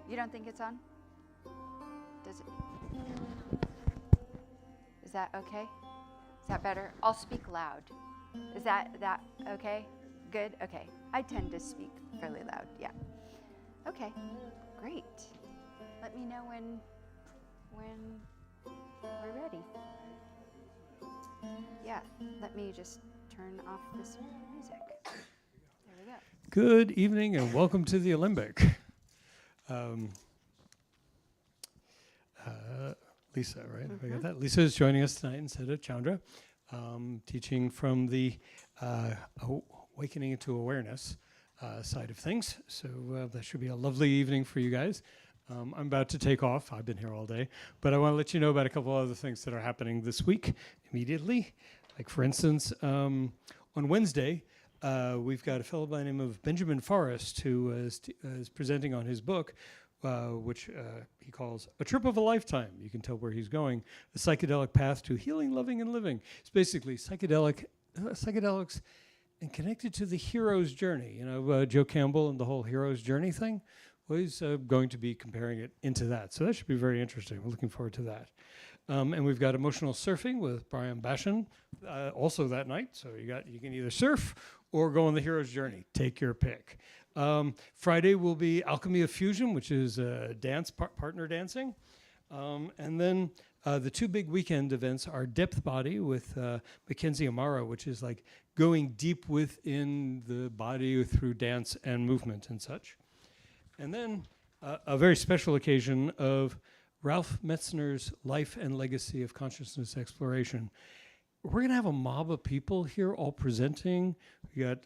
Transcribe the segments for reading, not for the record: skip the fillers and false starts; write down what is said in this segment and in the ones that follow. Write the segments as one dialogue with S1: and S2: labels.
S1: You don't think it's on? Does it? Is that okay? Is that better? I'll speak loud. Is that okay? Good? Okay. I tend to speak fairly loud, yeah. Okay, great. Let me know when we're ready. Yeah, let me just turn off this music. There we go.
S2: Good evening and welcome to the Alembic. Lisa, right? I got that. Lisa is joining us tonight instead of Chandra, teaching from the awakening into awareness side of things. So that should be a lovely evening for you guys. I'm about to take off. I've been here all day, but I want to let you know about a couple other things that are happening this week immediately. Like for instance, on Wednesday, we've got a fellow by the name of Benjamin Forrest who is presenting on his book, which he calls A Trip of a Lifetime. You can tell where he's going. A psychedelic path to healing, loving, and living. It's basically psychedelics and connected to the hero's journey. You know, Joe Campbell and the whole hero's journey thing. Well, he's going to be comparing it into that. So that should be very interesting. We're looking forward to that. And we've got emotional surfing with Brian Bashan also that night. So you can either surf or go on the hero's journey. Take your pick. Friday will be Alchemy of Fusion, which is dance partner dancing. And then the two big weekend events are Depth Body with Mackenzie Amara, which is like going deep within the body through dance and movement and such. And then a very special occasion of Ralph Metzner's Life and Legacy of Consciousness Exploration. We're going to have a mob of people here all presenting. We got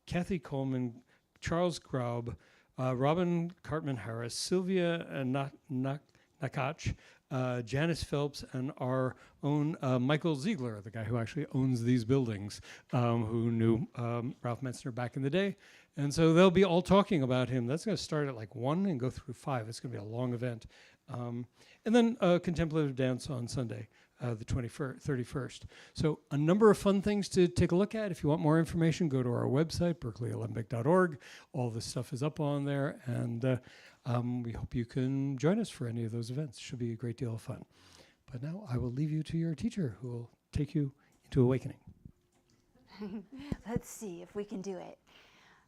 S2: Kathy Coleman, Charles Graub, Robin Cartman-Harris, Sylvia Nakach, Janice Phelps, and our own Michael Ziegler, the guy who actually owns these buildings, who knew Ralph Metzner back in the day. And so they'll be all talking about him. That's going to start at like 1 and go through 5. It's going to be a long event. And then contemplative dance on Sunday, the 31st. So a number of fun things to take a look at. If you want more information, go to our website, berkeley-alembic.org. All this stuff is up on there. And we hope you can join us for any of those events. It should be a great deal of fun. But now I will leave you to your teacher who will take you into awakening.
S1: Let's see if we can do it.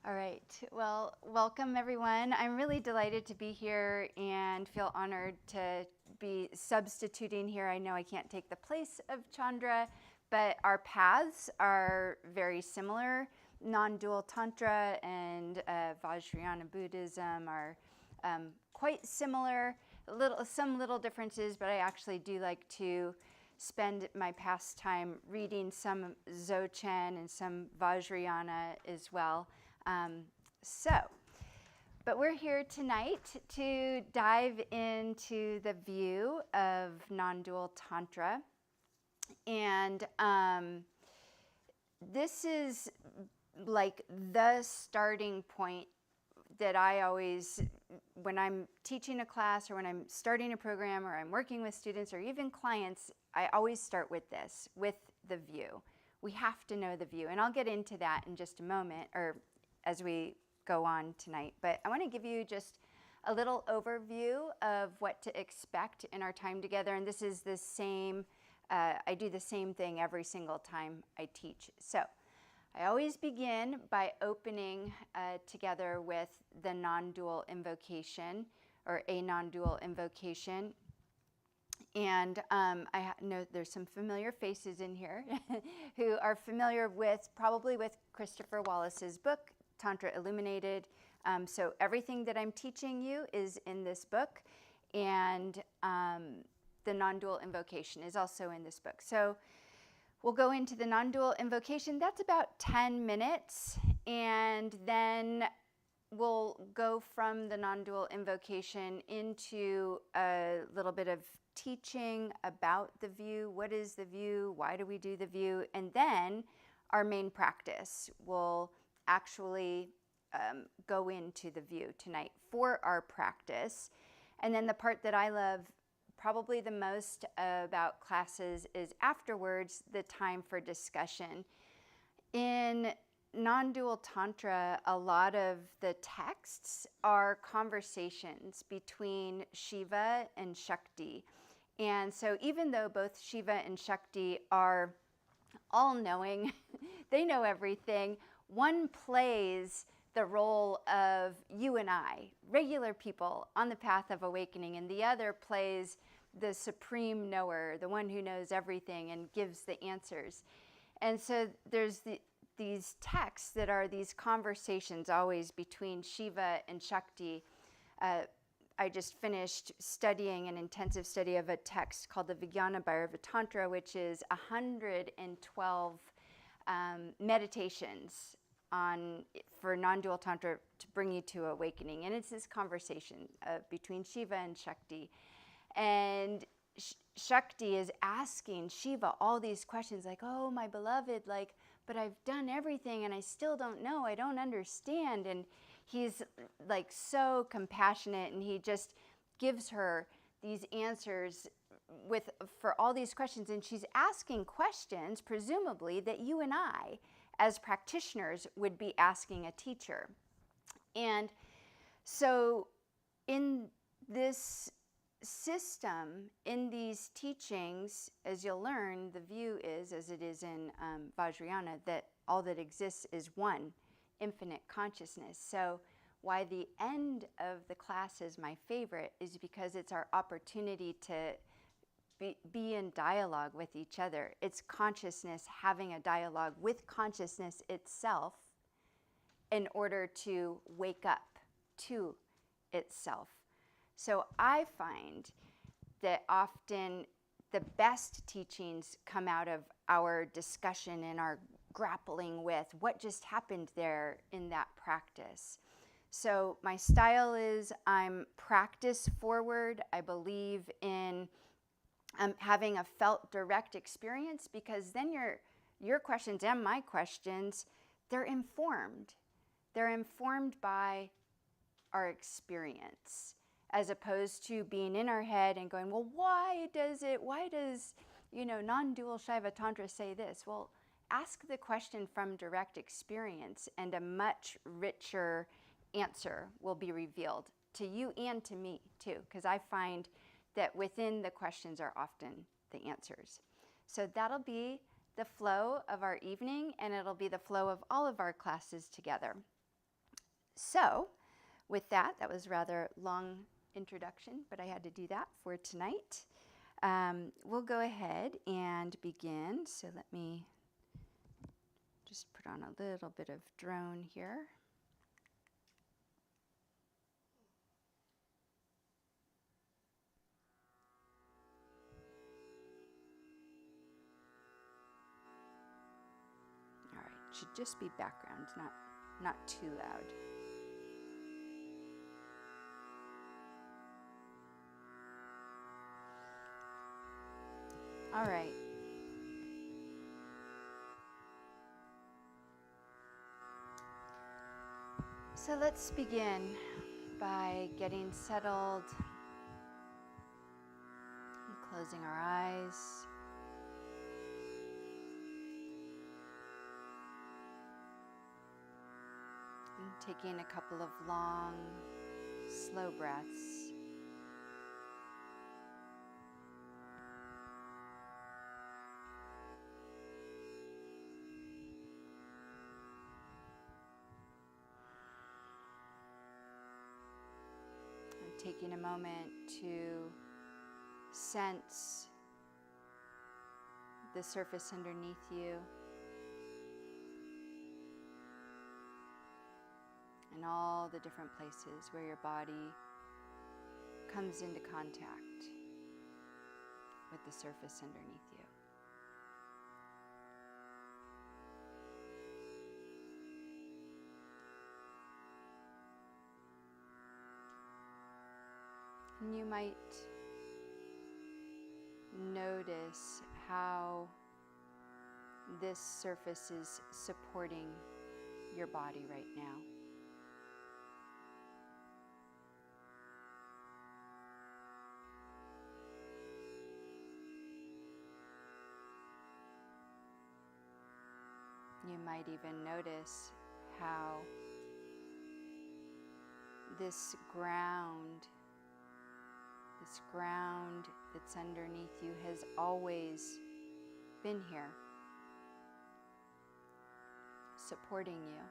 S1: All right. Well, welcome, everyone. I'm really delighted to be here and feel honored to be substituting here. I know I can't take the place of Chandra, but our paths are very similar. Non-dual Tantra and Vajrayana Buddhism are quite similar. Some little differences, but I actually do like to spend my pastime reading some Dzogchen and some Vajrayana as well. But we're here tonight to dive into the view of non-dual Tantra. And this is like the starting point that I always, when I'm teaching a class or when I'm starting a program or I'm working with students or even clients, I always start with this, with the view. We have to know the view. And I'll get into that in just a moment, or as we go on tonight. But I want to give you just a little overview of what to expect in our time together. And this is the same, I do the same thing every single time I teach. So I always begin by opening together with the non-dual invocation, or a non-dual invocation. And I know there's some familiar faces in here who are familiar with, probably with Christopher Wallis's book, Tantra Illuminated. So everything that I'm teaching you is in this book, and the non-dual invocation is also in this book. So we'll go into the non-dual invocation. That's about 10 minutes, and then we'll go from the non-dual invocation into a little bit of teaching about the view. What is the view? Why do we do the view? And then our main practice will actually go into the view tonight for our practice. And then the part that I love probably the most about classes is afterwards, the time for discussion. In non-dual Tantra, a lot of the texts are conversations between Shiva and Shakti. And so even though both Shiva and Shakti are all-knowing, they know everything, one plays the role of you and I, regular people on the path of awakening, and the other plays the supreme knower, the one who knows everything and gives the answers. And so there's these texts that are these conversations always between Shiva and Shakti. I just finished studying an intensive study of a text called the Vijnana Bhairava Tantra, which is 112 meditations for non-dual Tantra to bring you to awakening. And it's this conversation between Shiva and Shakti. And Shakti is asking Shiva all these questions like, oh, my beloved, like, but I've done everything and I still don't know, I don't understand. And he's like so compassionate, and he just gives her these answers for all these questions. And she's asking questions, presumably, that you and I, as practitioners, would be asking a teacher. And so in this system, in these teachings, as you'll learn, the view is, as it is in Vajrayana, that all that exists is one, infinite consciousness. So why the end of the class is my favorite is because it's our opportunity to be in dialogue with each other. It's consciousness having a dialogue with consciousness itself in order to wake up to itself. So I find that often the best teachings come out of our discussion and our grappling with what just happened there in that practice. So my style is I'm practice forward. I believe in having a felt direct experience, because then your questions and my questions, they're informed. They're informed by our experience, as opposed to being in our head and going, well, why does non-dual Shaiva Tantra say this? Well, ask the question from direct experience, and a much richer answer will be revealed to you and to me too, because I find that within the questions are often the answers. So that'll be the flow of our evening, and it'll be the flow of all of our classes together. So with that was rather long introduction, but I had to do that for tonight. We'll go ahead and begin. So let me just put on a little bit of drone here. All right, should just be background, not too loud. All right. So let's begin by getting settled and closing our eyes. And taking a couple of long, slow breaths. Taking a moment to sense the surface underneath you and all the different places where your body comes into contact with the surface underneath you. And you might notice how this surface is supporting your body right now. You you might even notice how this ground that's underneath you has always been here, supporting you.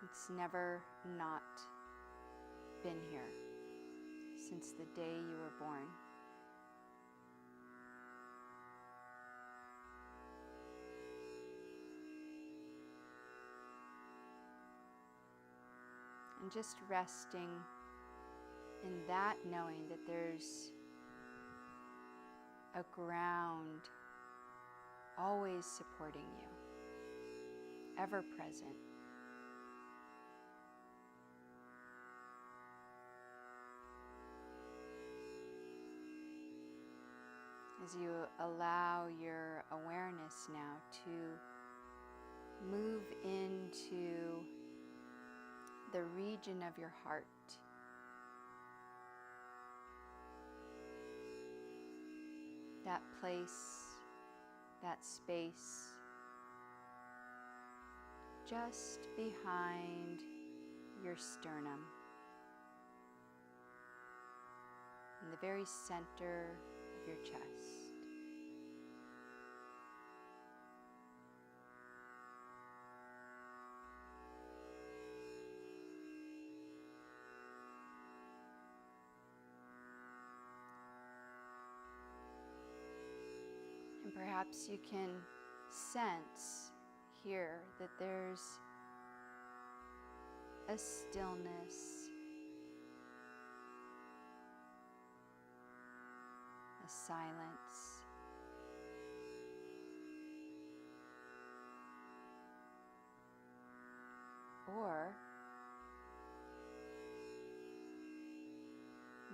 S1: It's never not been here since the day you were born. And just resting in that, knowing that there's a ground always supporting you, ever present. As you allow your awareness now to move into the region of your heart, that place, that space, just behind your sternum, in the very center of your chest. And perhaps you can sense here that there's a stillness, a silence, or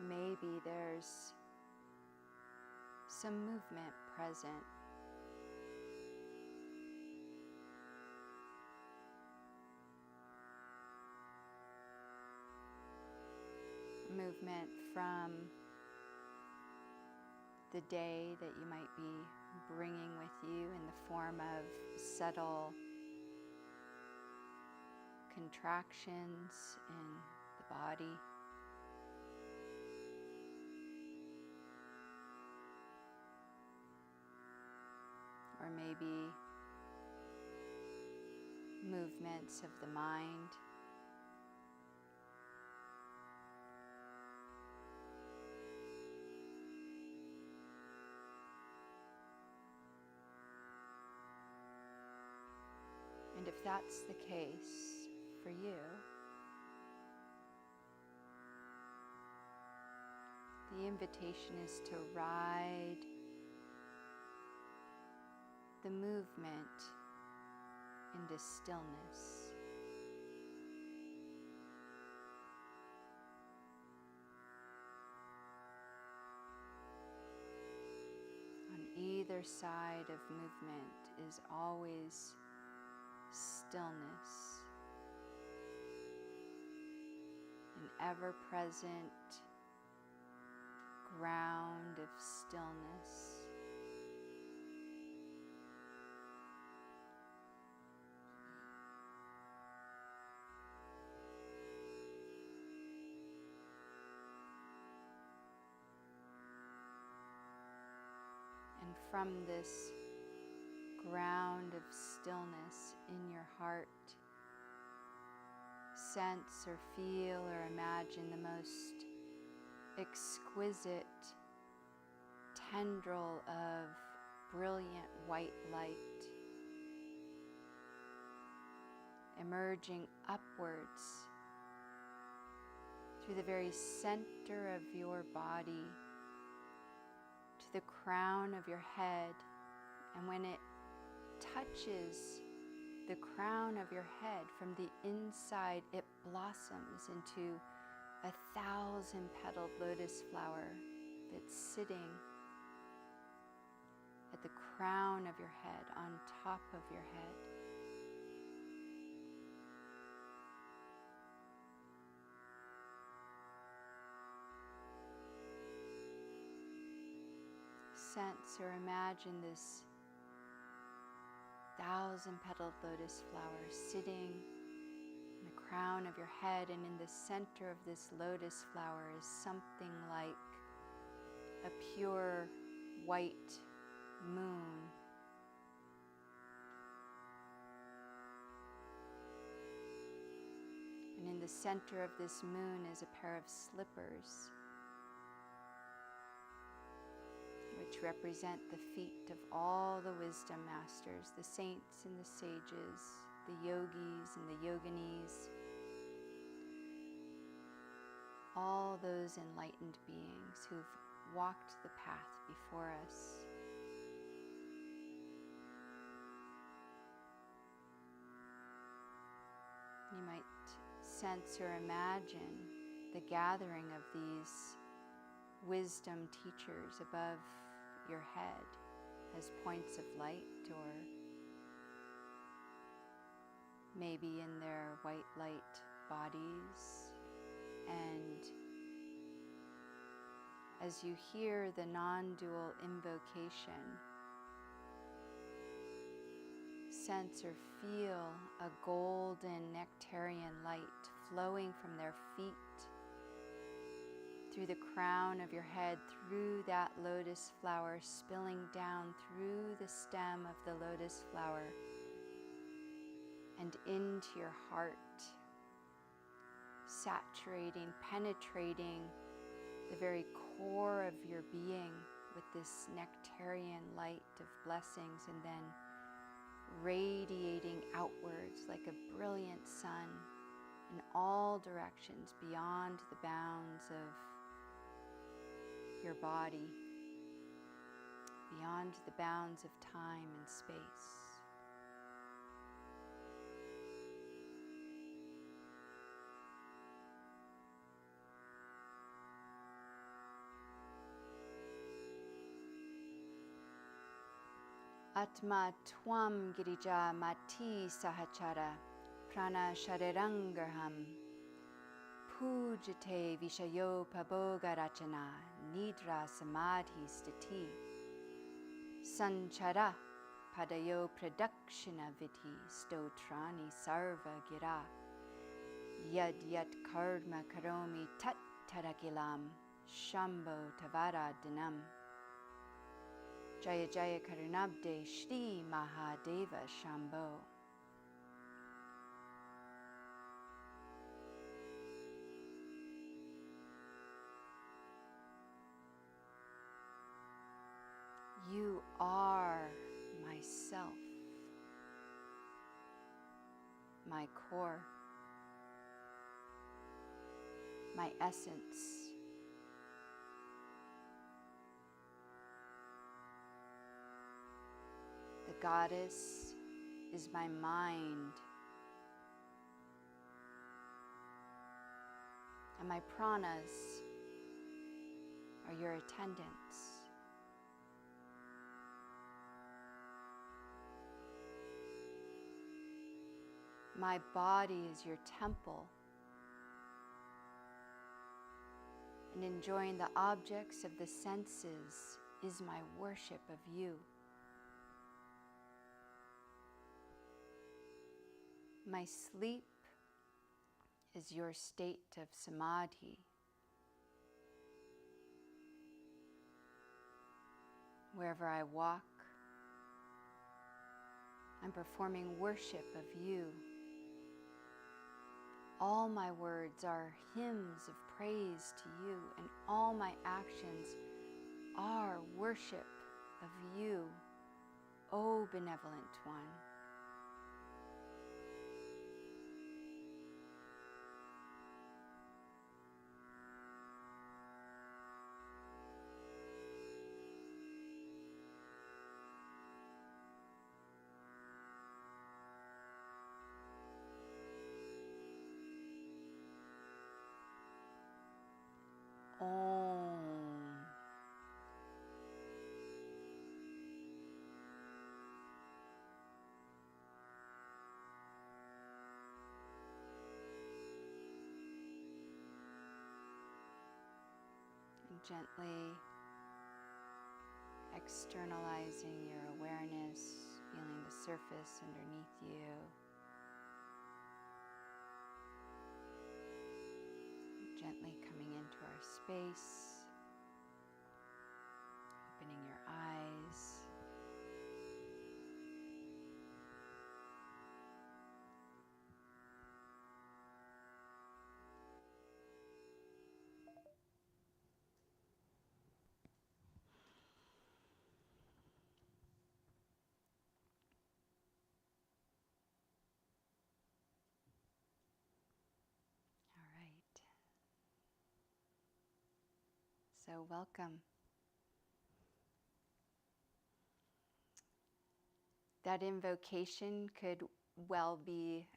S1: maybe there's some movement present. Movement from the day that you might be bringing with you in the form of subtle contractions in the body. Or maybe movements of the mind. And if that's the case for you, the invitation is to ride the movement into stillness. On either side of movement is always stillness, an ever-present ground of stillness. And from this ground of stillness in your heart, sense or feel or imagine the most exquisite tendril of brilliant white light emerging upwards through the very center of your body to the crown of your head. And when it touches the crown of your head from the inside, it blossoms into 1,000-petaled lotus flower that's sitting at the crown of your head, on top of your head. sense or imagine this 1,000-petaled lotus flower sitting in the crown of your head, and in the center of this lotus flower is something like a pure white moon. And in the center of this moon is a pair of slippers, which represent the feet of all the wisdom masters, the saints and the sages, the yogis and the yoginis, all those enlightened beings who've walked the path before us. You might sense or imagine the gathering of these wisdom teachers above your head as points of light, or maybe in their white light bodies. And as you hear the non-dual invocation, sense or feel a golden nectarian light flowing from their feet through the crown of your head, through that lotus flower, spilling down through the stem of the lotus flower and into your heart, saturating, penetrating the very core of your being with this nectarian light of blessings, and then radiating outwards like a brilliant sun in all directions beyond the bounds of your body, beyond the bounds of time and space. Atma Twam Girija Mati Sahachara Prana Sharirangarham Pujate Vishayo Paboga Rachana Nidra Samadhi Stati Sanchara Padayo Pradakshina Viti Stotrani Sarva Gira Yad Yat Karma Karomi Tat Tarakilam Shambho Tavara Dinam Jaya Jaya Karunabde Shri Mahadeva Shambho. You are myself, my core, my essence. The goddess is my mind, and my pranas are your attendants. My body is your temple, and enjoying the objects of the senses is my worship of you. My sleep is your state of samadhi. Wherever I walk, I'm performing worship of you. All my words are hymns of praise to you, and all my actions are worship of you, O benevolent one. Om. And gently externalizing your awareness, feeling the surface underneath you. Gently coming into our space, opening your eyes. So welcome. That invocation could well be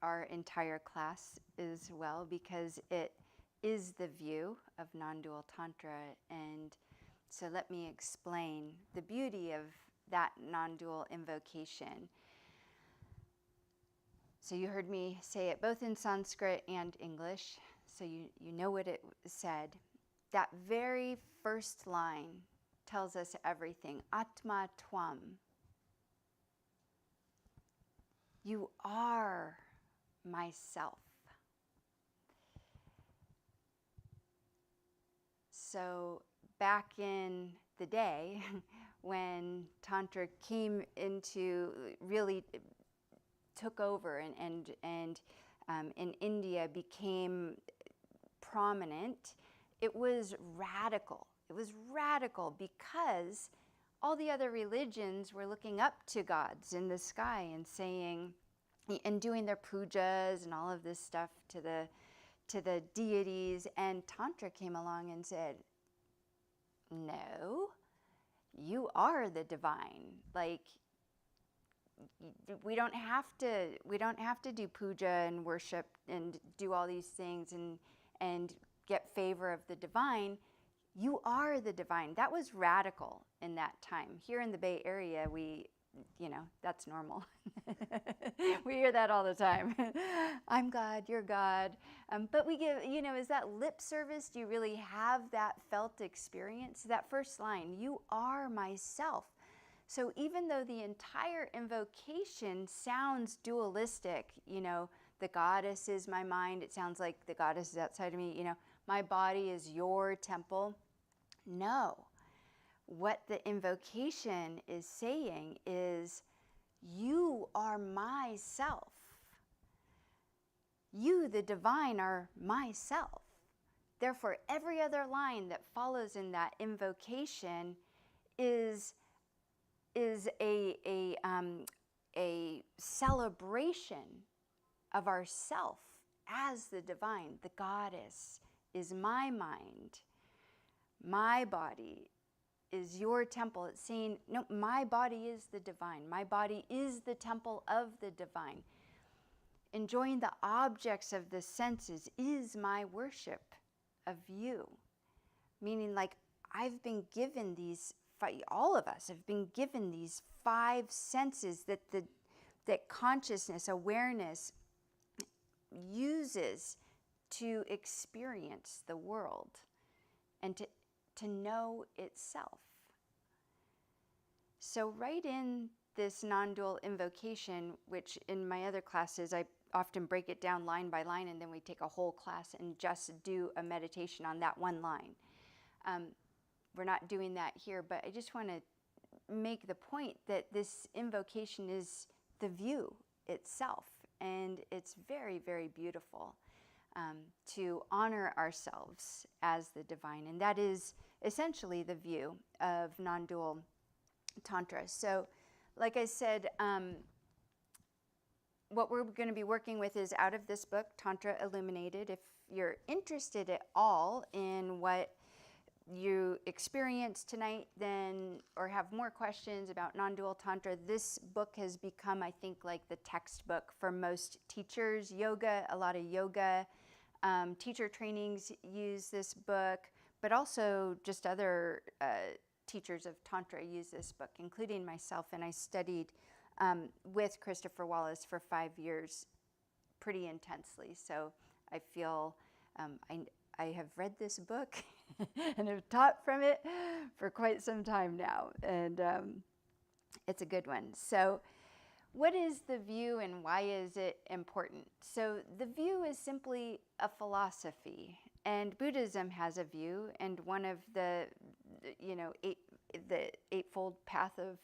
S1: our entire class as well, because it is the view of non-dual Tantra. And so let me explain the beauty of that non-dual invocation. So you heard me say it both in Sanskrit and English, so you know what it said. That very first line tells us everything. Atma Tvam. You are myself. So back in the day, when Tantra came into, really took over and in India became prominent, it was radical. It was radical because all the other religions were looking up to gods in the sky and saying, and doing their pujas and all of this stuff to the deities. And Tantra came along and said, no, you are the divine. Like, we don't have to do puja and worship and do all these things and get favor of the divine. You are the divine. That was radical in that time. Here in the Bay Area, that's normal. We hear that all the time. I'm God, you're God. But we give, is that lip service? Do you really have that felt experience? That first line, you are myself. So even though the entire invocation sounds dualistic, the goddess is my mind, it sounds like the goddess is outside of me, my body is your temple. No. What the invocation is saying is, you are myself. You, the divine, are myself. Therefore, every other line that follows in that invocation is a celebration of ourself as the divine. The goddess is my mind. My body is your temple. It's saying, no, my body is the divine. My body is the temple of the divine. Enjoying the objects of the senses is my worship of you. Meaning, like, I've been given these, all of us have been given these 5 senses that consciousness, awareness uses to experience the world and to know itself. So right in this non-dual invocation, which in my other classes I often break it down line by line, and then we take a whole class and just do a meditation on that one line. We're not doing that here, but I just want to make the point that this invocation is the view itself, and it's very, very beautiful to honor ourselves as the divine, and that is essentially the view of non-dual Tantra. So, like I said, what we're going to be working with is out of this book, Tantra Illuminated. If you're interested at all in what you experienced tonight, then, or have more questions about non-dual Tantra, this book has become, I think, like the textbook for most teachers. Yoga, a lot of yoga teacher trainings use this book, but also just other teachers of Tantra use this book, including myself. And I studied with Christopher Wallis for 5 years pretty intensely. So I feel I have read this book and have taught from it for quite some time now. And it's a good one. So what is the view and why is it important? So the view is simply a philosophy, and Buddhism has a view, and one of the eightfold path of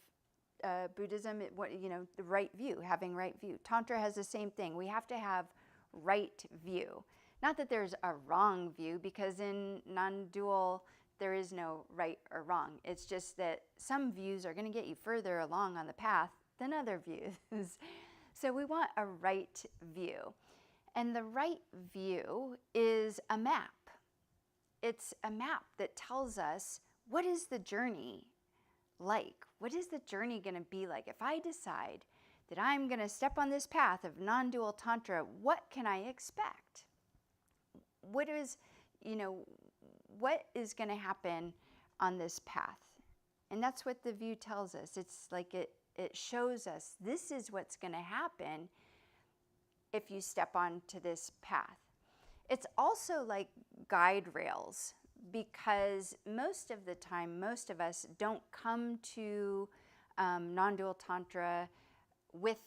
S1: Buddhism, the right view, having right view. Tantra has the same thing. We have to have right view. Not that there's a wrong view, because in non-dual there is no right or wrong. It's just that some views are going to get you further along on the path than other views. So we want a right view. And the right view is a map. It's a map that tells us, what is the journey like? What is the journey going to be like? If I decide that I'm going to step on this path of non-dual Tantra, what can I expect? What is going to happen on this path? And that's what the view tells us. It's like it shows us this is what's going to happen if you step onto this path. It's also like guide rails, because most of the time, most of us don't come to non-dual Tantra with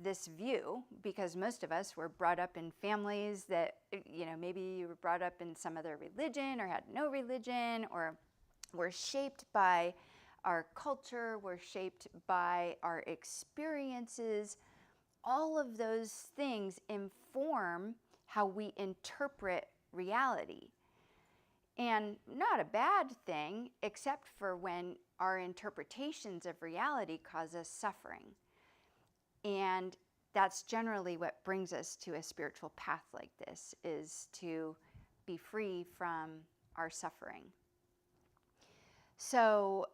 S1: this view, because most of us were brought up in families that, maybe you were brought up in some other religion or had no religion, or were shaped by our culture, were shaped by our experiences. All of those things inform how we interpret reality. And not a bad thing, except for when our interpretations of reality cause us suffering. And that's generally what brings us to a spiritual path like this, is to be free from our suffering. So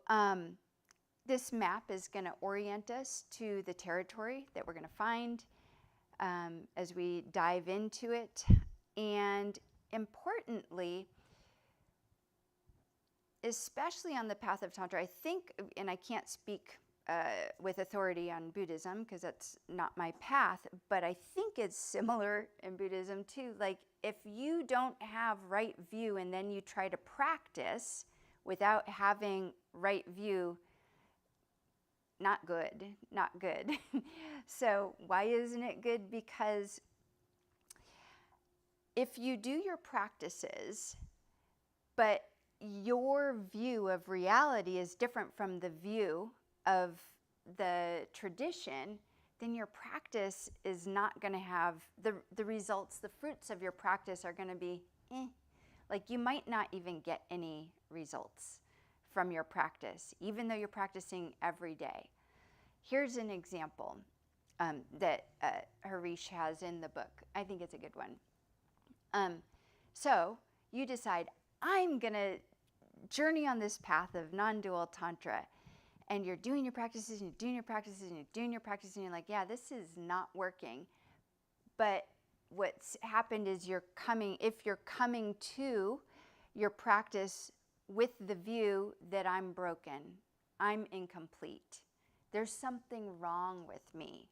S1: this map is going to orient us to the territory that we're going to find as we dive into it. And importantly, especially on the path of Tantra, I think, and I can't speak with authority on Buddhism because that's not my path, but I think it's similar in Buddhism too. Like, if you don't have right view and then you try to practice without having right view, not good, not good. So why isn't it good? Because if you do your practices, but your view of reality is different from the view of the tradition, then your practice is not going to have the results. The fruits of your practice are going to be like you might not even get any results from your practice, even though you're practicing every day. Here's an example that Harish has in the book. I think it's a good one. So you decide, I'm going to journey on this path of non-dual Tantra. And you're doing your practices, and you're doing your practices, and you're doing your practices, and you're like, yeah, this is not working. But what's happened is if you're coming to your practice with the view that I'm broken, I'm incomplete, there's something wrong with me,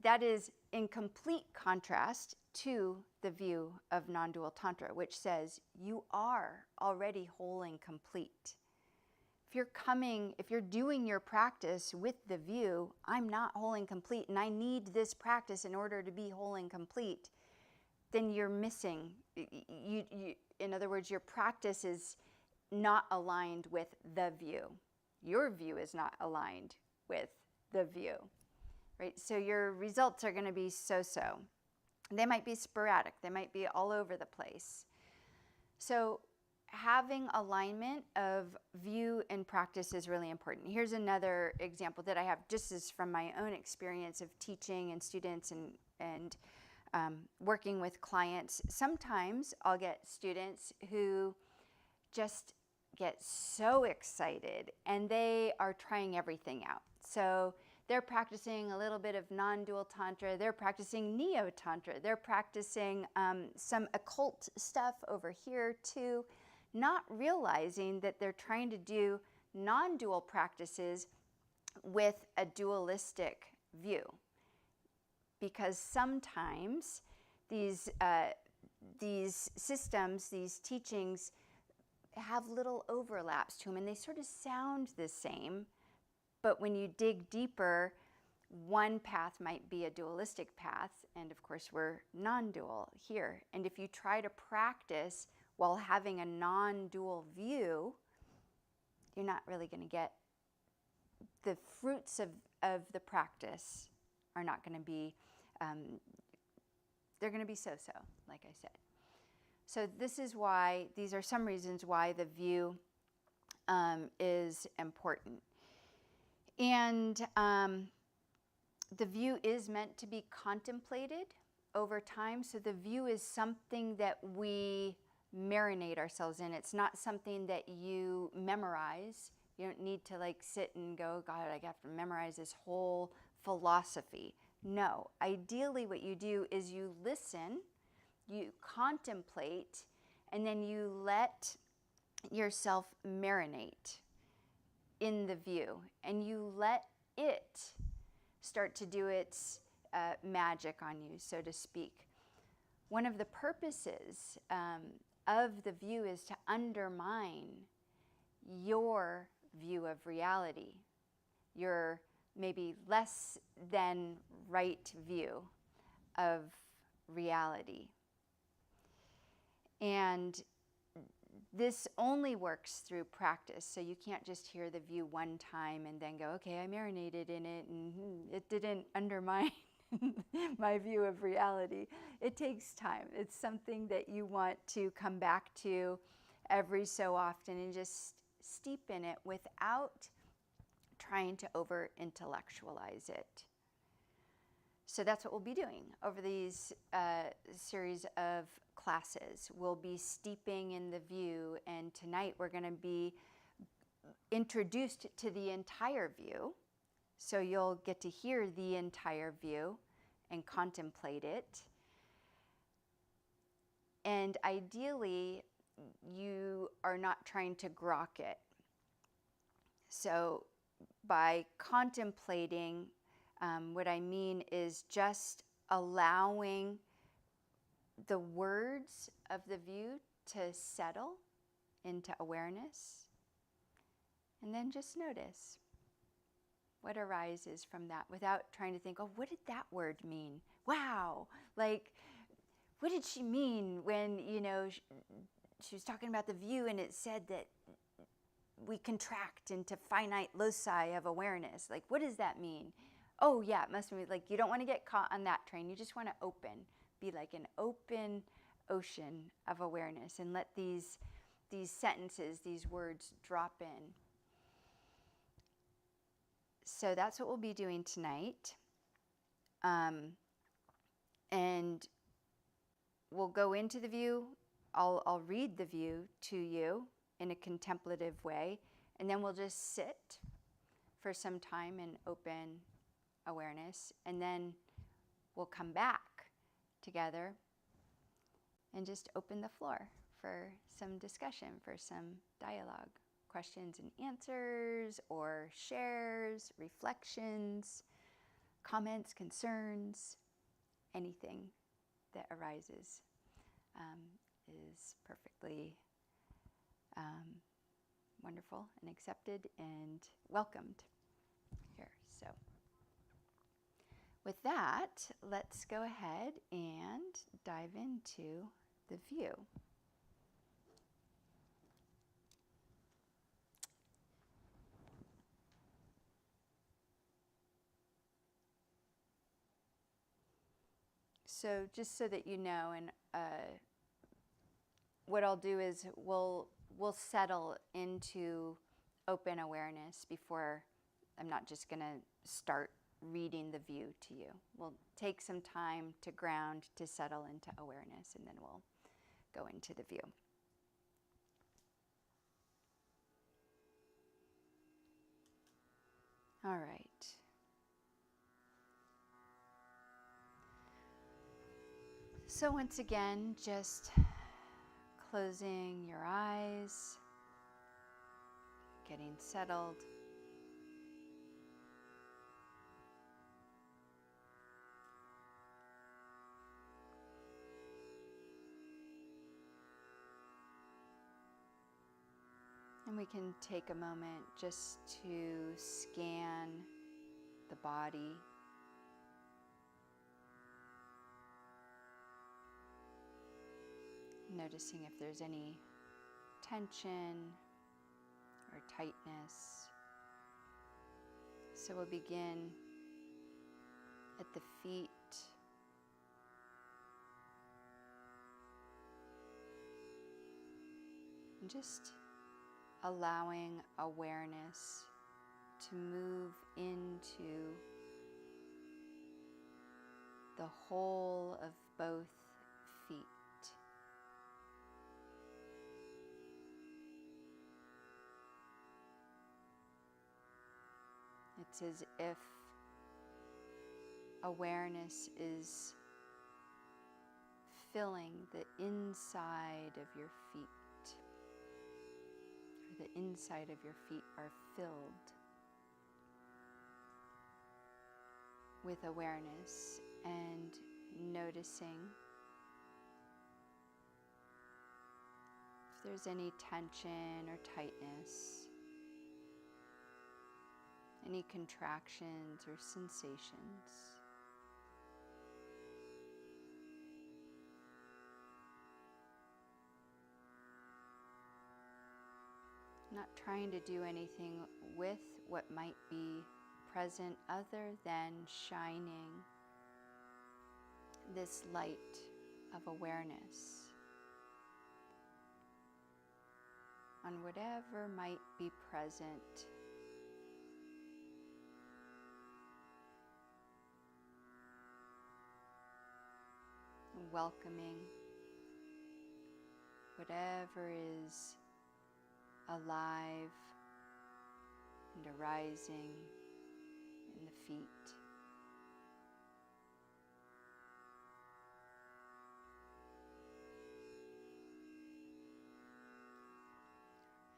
S1: that is in complete contrast to the view of non-dual Tantra, which says you are already whole and complete. If you're doing your practice with the view, I'm not whole and complete, and I need this practice in order to be whole and complete, then you're missing. In other words, your practice is not aligned with the view. Your view is not aligned with the view, right? So your results are going to be so-so. They might be sporadic. They might be all over the place. So having alignment of view and practice is really important. Here's another example that I have, just as from my own experience of teaching and students and working with clients. Sometimes I'll get students who just get so excited and they are trying everything out. So they're practicing a little bit of non-dual Tantra. They're practicing neo-Tantra. They're practicing some occult stuff over here too, not realizing that they're trying to do non-dual practices with a dualistic view. Because sometimes these these systems, these teachings have little overlaps to them, and they sort of sound the same, but when you dig deeper, one path might be a dualistic path, and of course we're non-dual here. And if you try to practice while having a non-dual view, you're not really going to get the fruits of the practice are not going to be, they're going to be so-so, like I said. So this is why, these are some reasons why the view is important. And the view is meant to be contemplated over time. So the view is something that we marinate ourselves in. It's not something that you memorize. You don't need to like sit and go, God, I have to memorize this whole philosophy. No, ideally what you do is you listen, you contemplate, and then you let yourself marinate in the view, and you let it start to do its magic on you, so to speak. One of the purposes of the view is to undermine your view of reality, your maybe less than right view of reality. And this only works through practice, so you can't just hear the view one time and then go, okay, I marinated in it and it didn't undermine my view of reality. It takes time. It's something that you want to come back to every so often and just steep in it without trying to over-intellectualize it. So that's what we'll be doing over these series of classes. We'll be steeping in the view, and tonight we're going to be introduced to the entire view. So you'll get to hear the entire view and contemplate it. And ideally, you are not trying to grok it. So by contemplating, what I mean is just allowing the words of the view to settle into awareness, and then just notice what arises from that without trying to think, oh, what did that word mean? Wow, like, what did she mean when, you know, she was talking about the view and it said that we contract into finite loci of awareness. Like, what does that mean? Oh, yeah, it must be like you don't want to get caught on that train. You just want to open, be like an open ocean of awareness, and let these sentences, these words drop in. So that's what we'll be doing tonight. And we'll go into the view. I'll read the view to you in a contemplative way, and then we'll just sit for some time in open awareness, and then we'll come back together and just open the floor for some discussion, for some dialogue, questions and answers, or shares, reflections, comments, concerns, anything that arises is perfectly wonderful and accepted and welcomed here. So with that, let's go ahead and dive into the view. So just so that you know, and what I'll do is we'll settle into open awareness before. I'm not just going to start reading the view to you. We'll take some time to ground, to settle into awareness, and then we'll go into the view. All right. So once again, just closing your eyes, getting settled. We can take a moment just to scan the body. Noticing if there's any tension or tightness. So we'll begin at the feet. And just allowing awareness to move into the whole of both feet. It's as if awareness is filling the inside of your feet, or the inside of your feet are filled with awareness, and noticing if there's any tension or tightness, any contractions or sensations. Not trying to do anything with what might be present other than shining this light of awareness on whatever might be present. Welcoming whatever is alive and arising in the feet.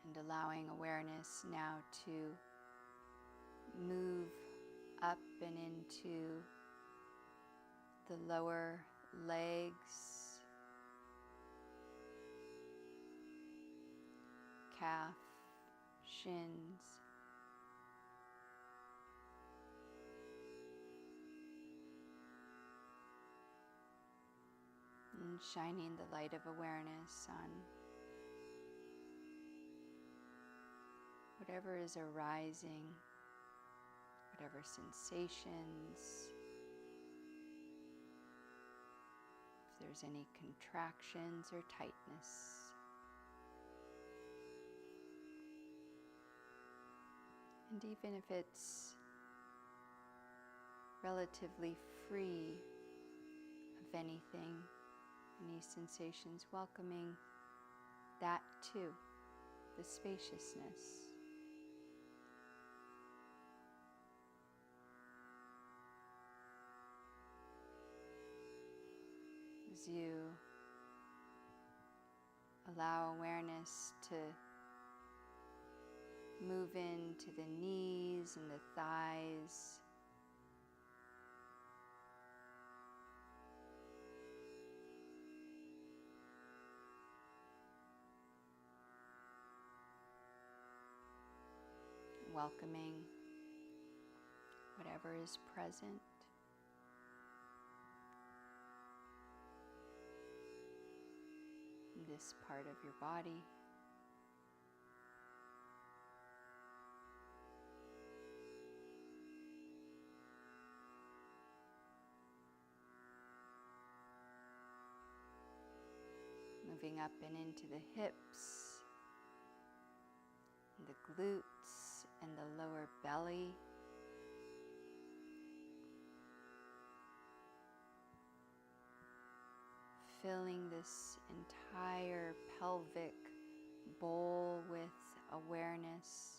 S1: And allowing awareness now to move up and into the lower legs, calf, shins, and shining the light of awareness on whatever is arising, whatever sensations. If there's any contractions or tightness. And even if it's relatively free of anything, any sensations, welcoming that too, the spaciousness. As you allow awareness to move into the knees and the thighs, welcoming whatever is present. In this part of your body. Moving up and into the hips, and the glutes, and the lower belly. Filling this entire pelvic bowl with awareness.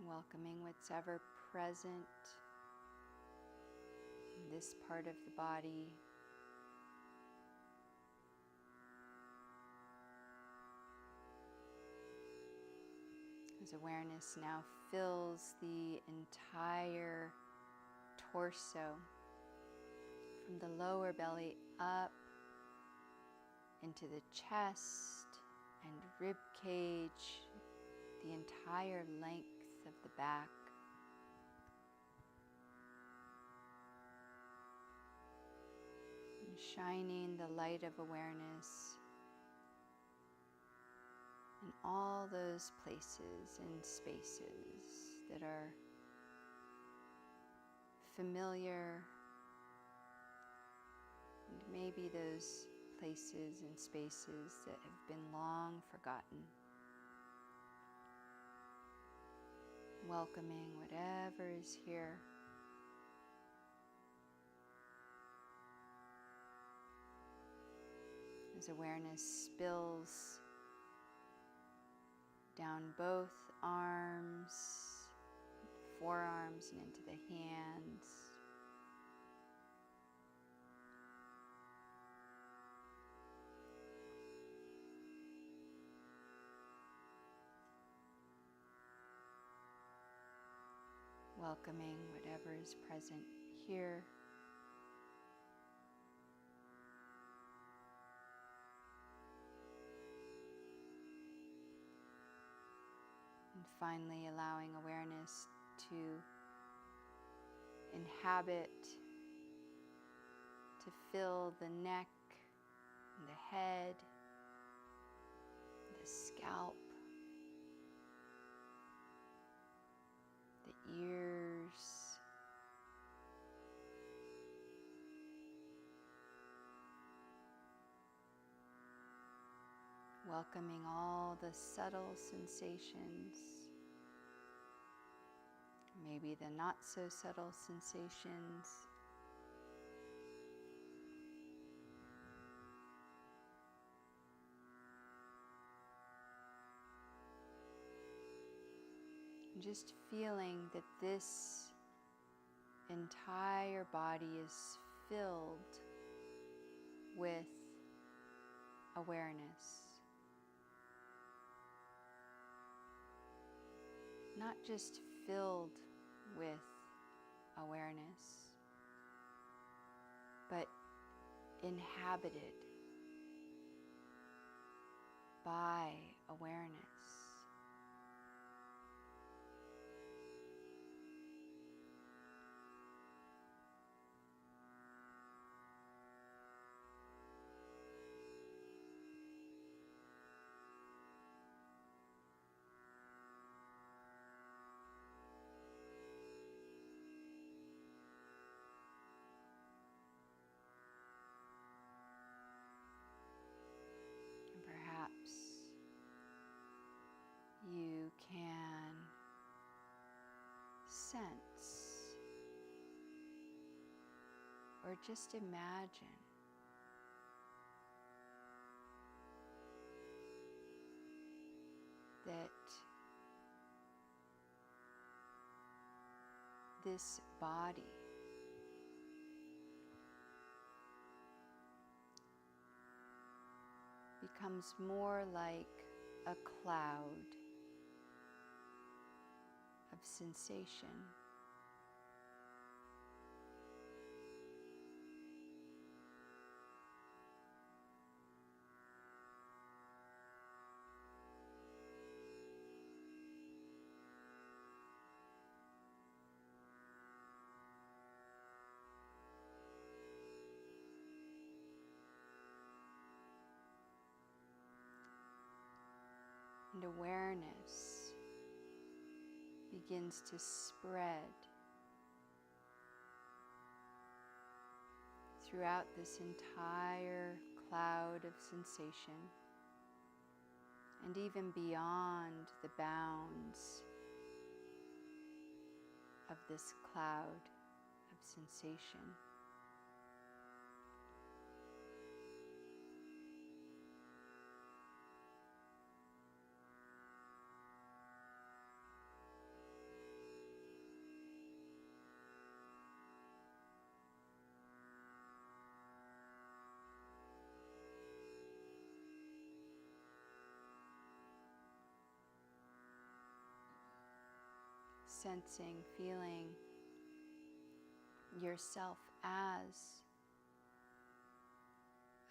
S1: Welcoming what's ever present in this part of the body. As awareness now fills the entire torso, from the lower belly up into the chest and rib cage, the entire length of the back. And shining the light of awareness in all those places and spaces that are familiar, and maybe those places and spaces that have been long forgotten. Welcoming whatever is here. As awareness spills down both arms, forearms, and into the hands. Welcoming whatever is present here. And finally allowing awareness to inhabit, to fill the neck and the head, the scalp, the ears, welcoming all the subtle sensations, maybe the not so subtle sensations. Just feeling that this entire body is filled with awareness. Not just filled with awareness, but inhabited by awareness. You can sense or just imagine that this body becomes more like a cloud of sensation. And awareness begins to spread throughout this entire cloud of sensation, and even beyond the bounds of this cloud of sensation. sensing, feeling yourself as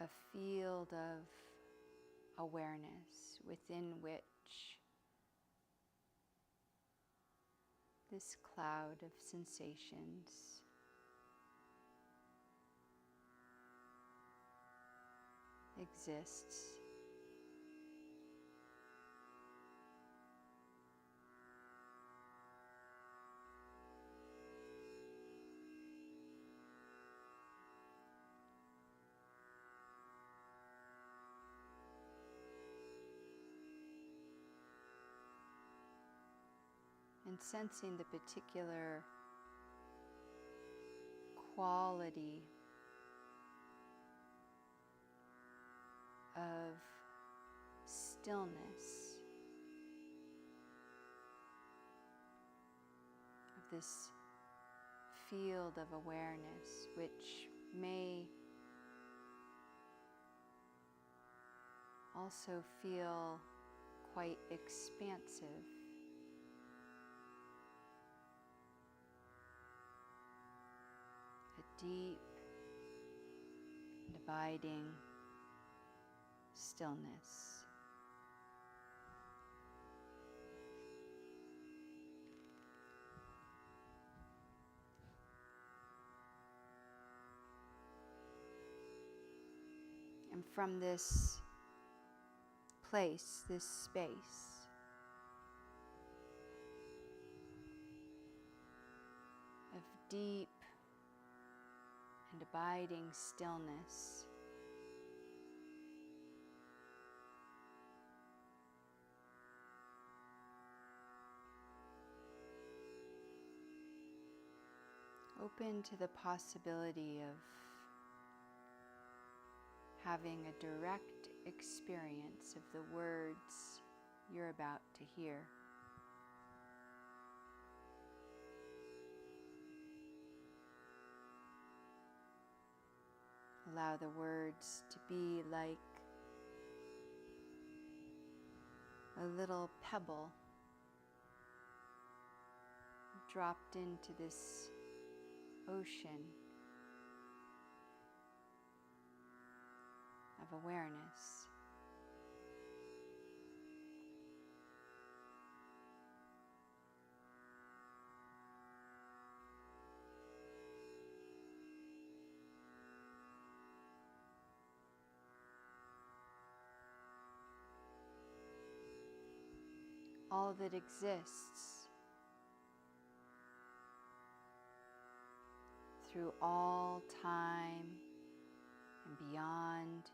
S1: a field of awareness within which this cloud of sensations exists. And sensing the particular quality of stillness, of this field of awareness, which may also feel quite expansive. A deep and abiding stillness. And from this place, this space, of deep and abiding stillness, open to the possibility of having a direct experience of the words you're about to hear. Allow the words to be like a little pebble dropped into this ocean of awareness. All that exists through all time and beyond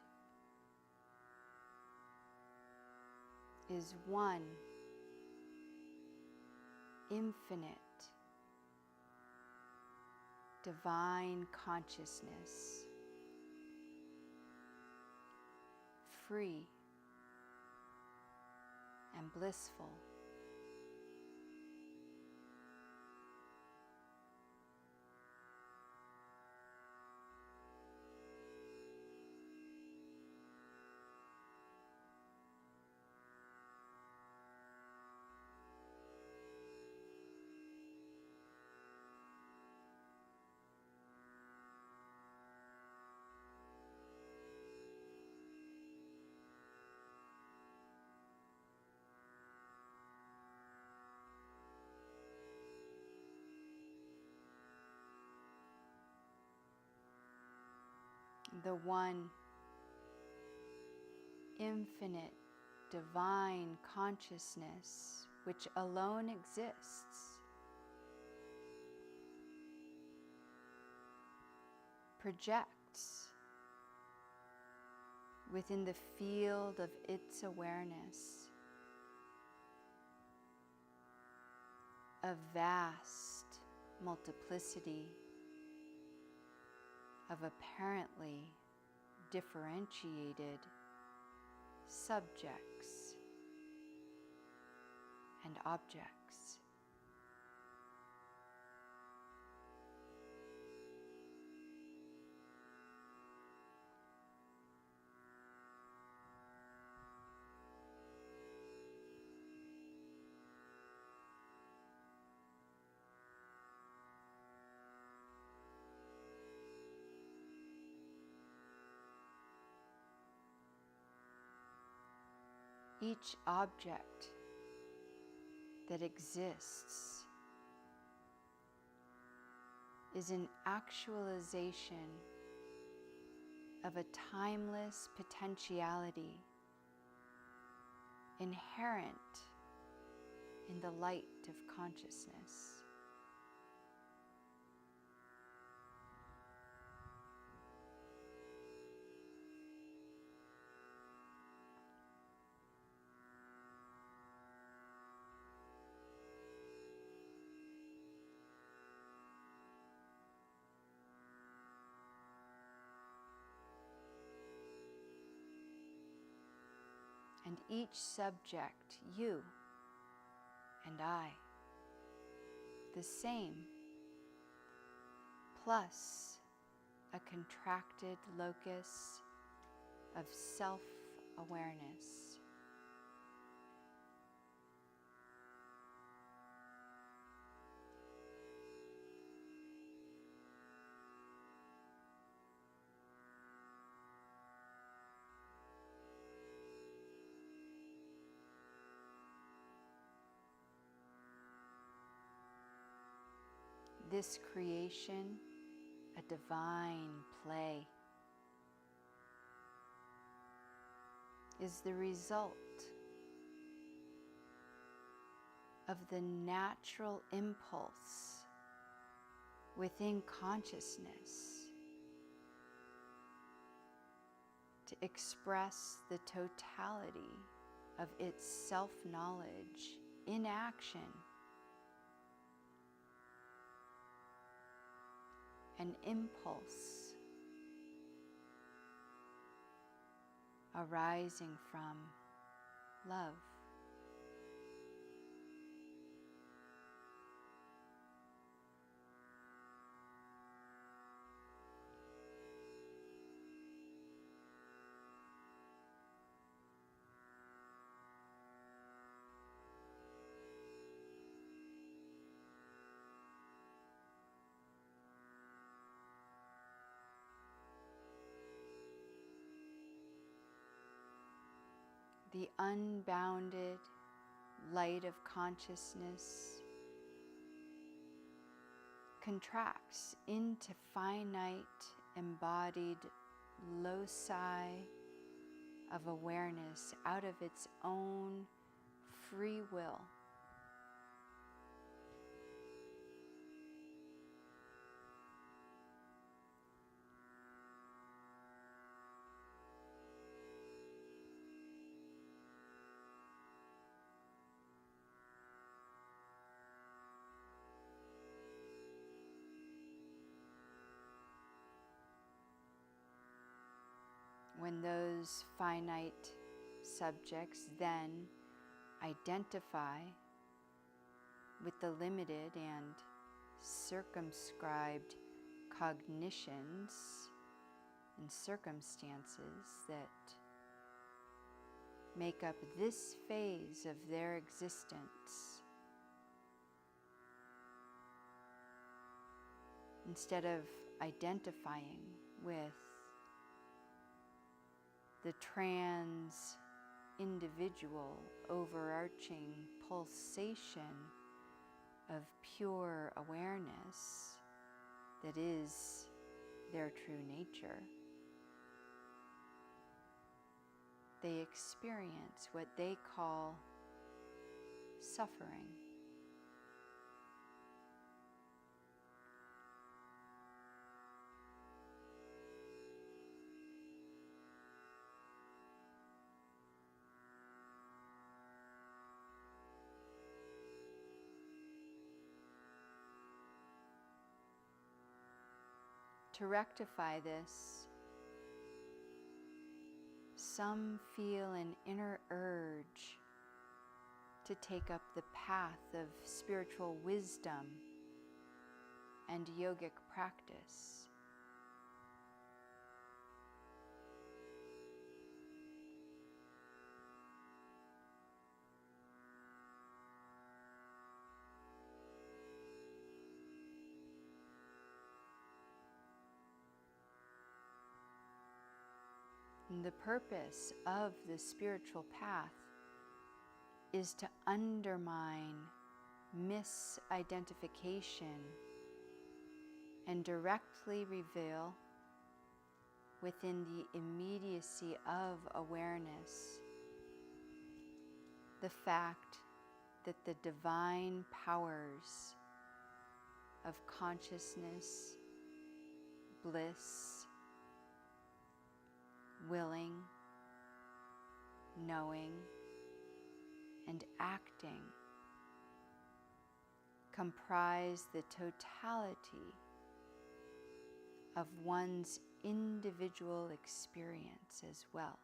S1: is one infinite divine consciousness, free and blissful. The one infinite divine consciousness which alone exists, projects within the field of its awareness a vast multiplicity of apparently differentiated subjects and objects. Each object that exists is an actualization of a timeless potentiality inherent in the light of consciousness. And each subject, you and I, the same, plus a contracted locus of self-awareness. This creation, a divine play, is the result of the natural impulse within consciousness to express the totality of its self-knowledge in action. An impulse arising from love. The unbounded light of consciousness contracts into finite, embodied loci of awareness out of its own free will. When those finite subjects then identify with the limited and circumscribed cognitions and circumstances that make up this phase of their existence, instead of identifying with the trans-individual overarching pulsation of pure awareness that is their true nature, they experience what they call suffering. To rectify this, some feel an inner urge to take up the path of spiritual wisdom and yogic practice. And the purpose of the spiritual path is to undermine misidentification and directly reveal within the immediacy of awareness the fact that the divine powers of consciousness, bliss, willing, knowing, and acting comprise the totality of one's individual experience as well.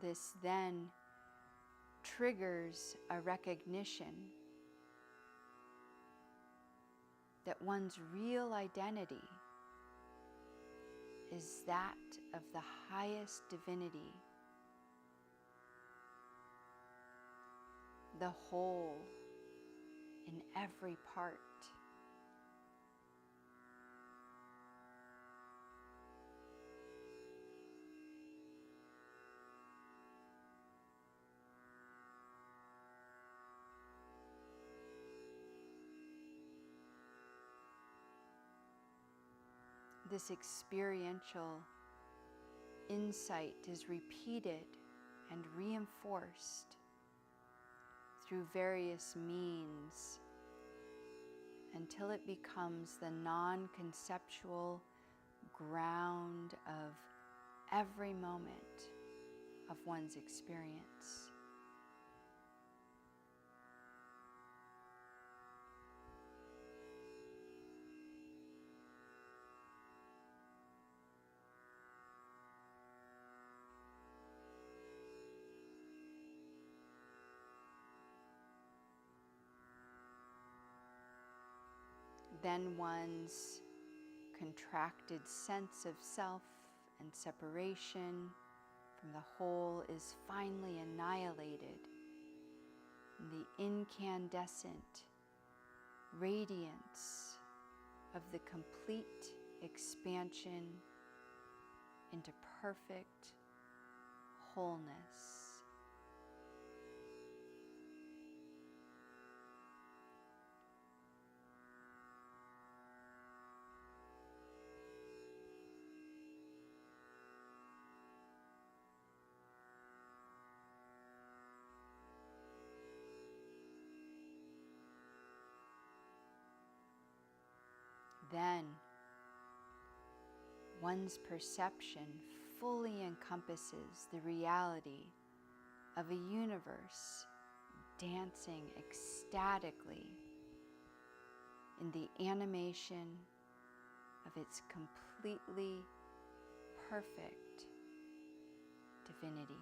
S1: This then triggers a recognition that one's real identity is that of the highest divinity, the whole in every part. This experiential insight is repeated and reinforced through various means until it becomes the non-conceptual ground of every moment of one's experience. Then one's contracted sense of self and separation from the whole is finally annihilated in the incandescent radiance of the complete expansion into perfect wholeness. Then, one's perception fully encompasses the reality of a universe dancing ecstatically in the animation of its completely perfect divinity.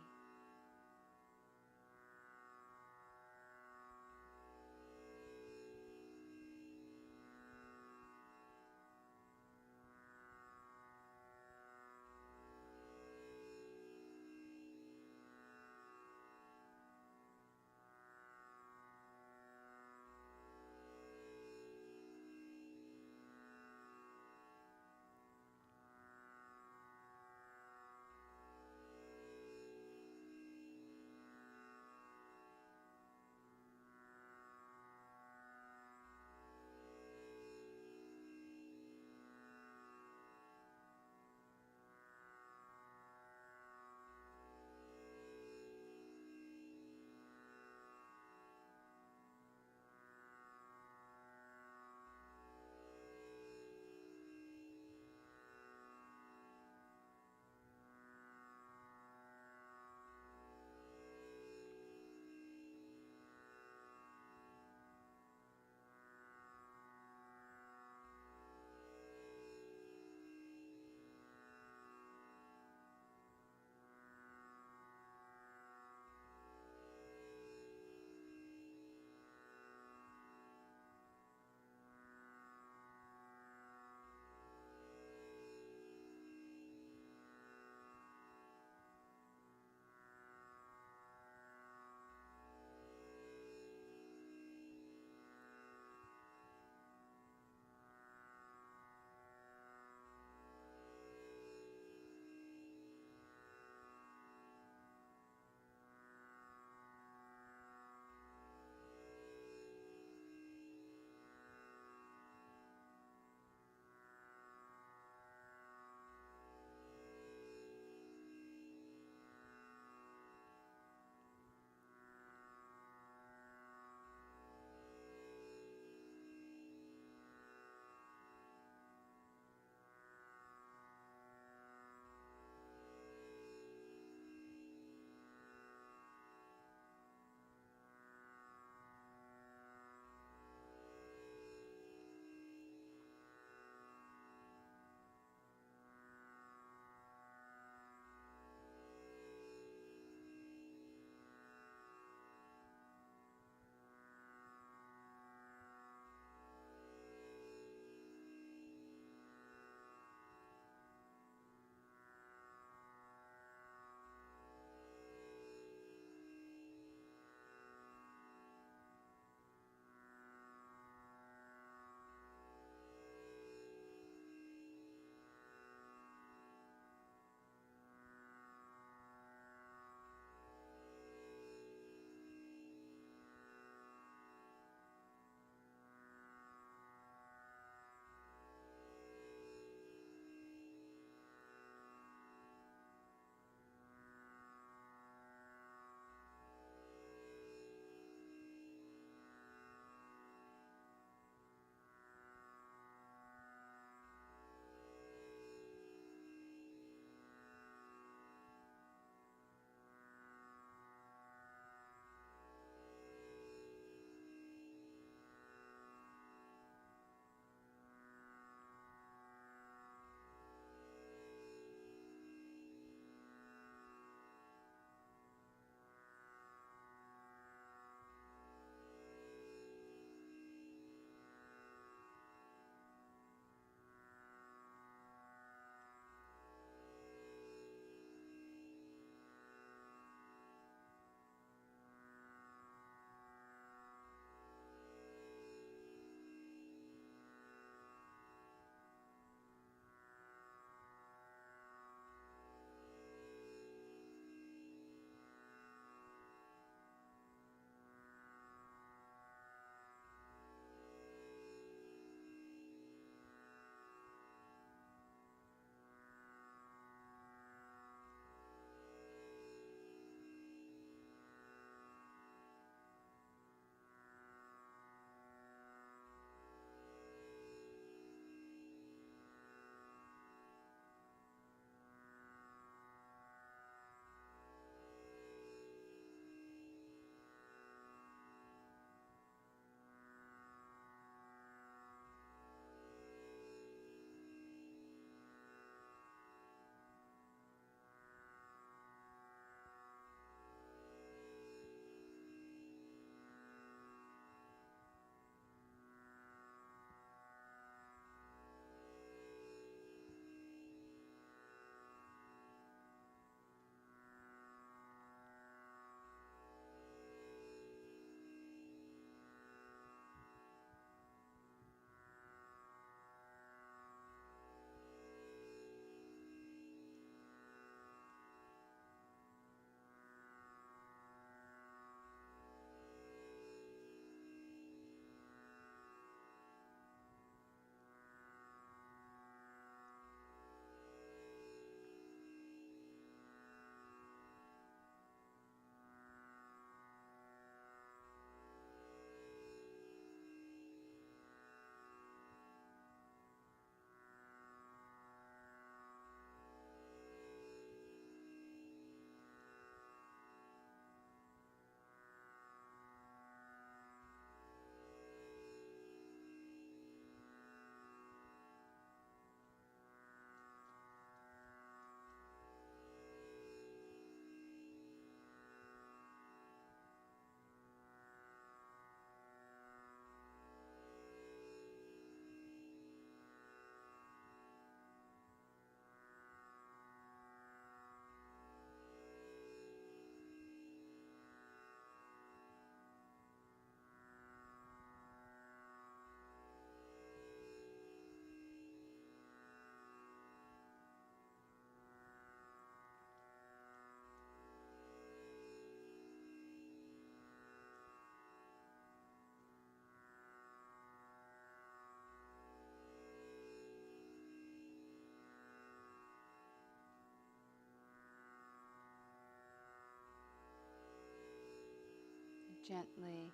S1: Gently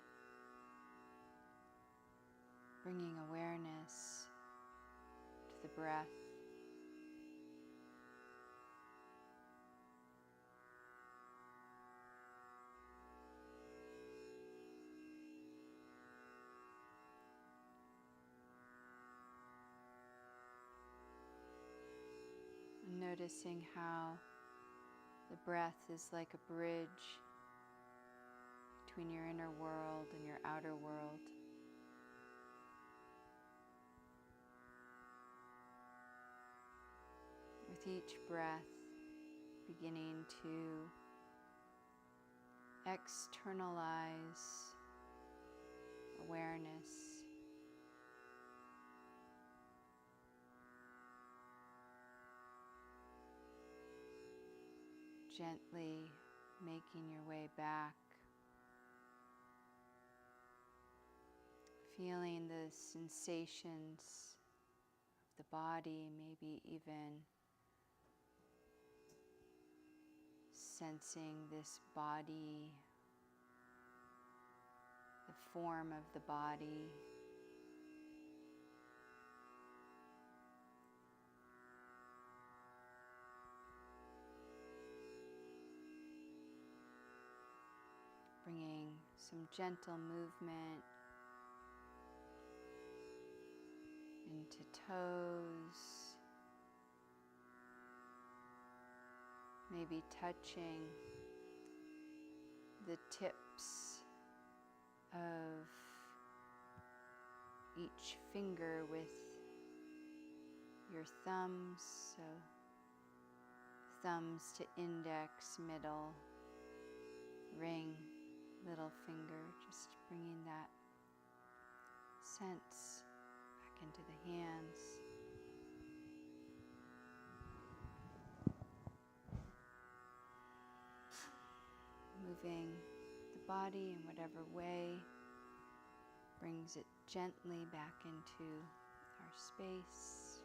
S1: bringing awareness to the breath. And noticing how the breath is like a bridge between your inner world and your outer world. With each breath, beginning to externalize awareness. Gently making your way back. Feeling the sensations of the body, maybe even sensing this body, the form of the body. Bringing some gentle movement into toes, maybe touching the tips of each finger with your thumbs, so thumbs to index, middle, ring, little finger, just bringing that sense back into the hands. Moving the body in whatever way brings it gently back into our space.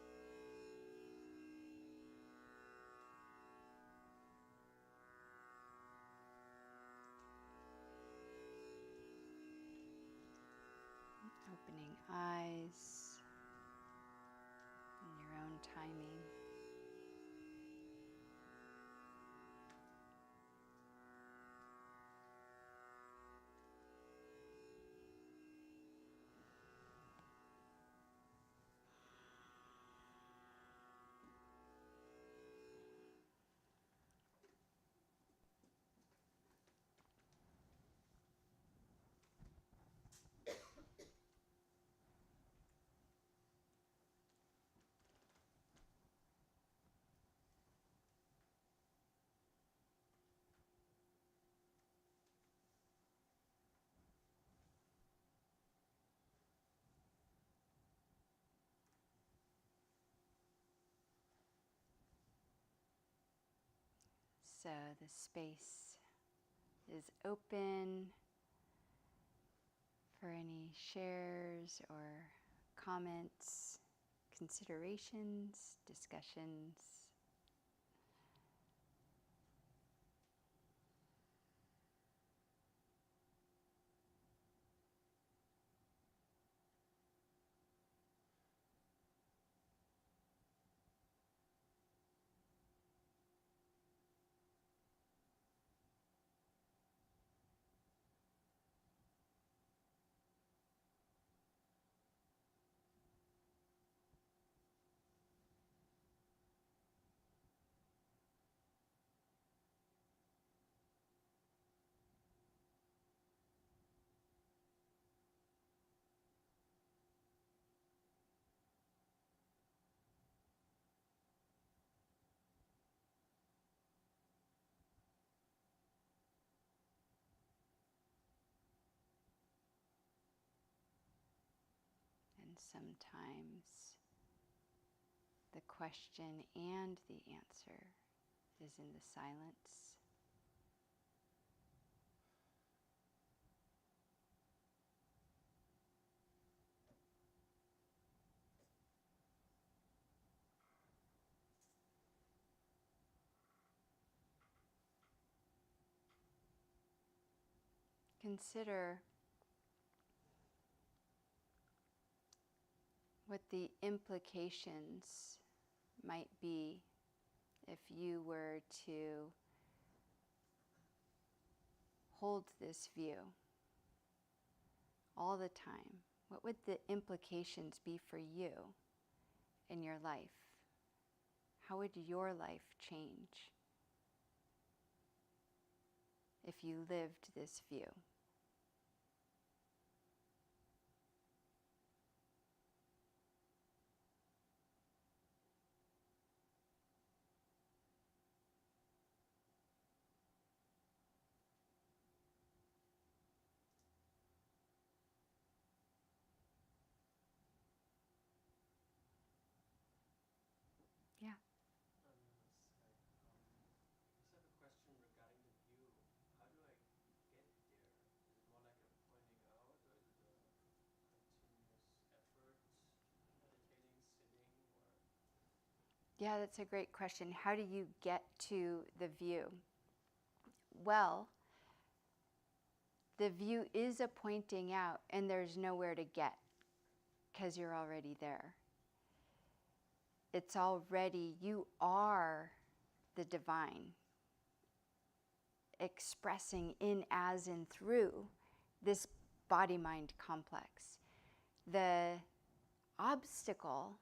S1: Opening eyes in your own timing. So the space is open for any shares or comments, considerations, discussions. And sometimes the question and the answer is in the silence. consider what the implications might be if you were to hold this view all the time. What would the implications be for you in your life? How would your life change if you lived this view? Yeah.
S2: Just have a question regarding the view. How do I get there? Is it more like a pointing out, or is it a continuous effort, meditating, sitting, or?
S1: Yeah, that's a great question. How do you get to the view? Well, the view is a pointing out, and there's nowhere to get because you're already there. It's already, you are the divine, expressing in, as, and through this body-mind complex. The obstacle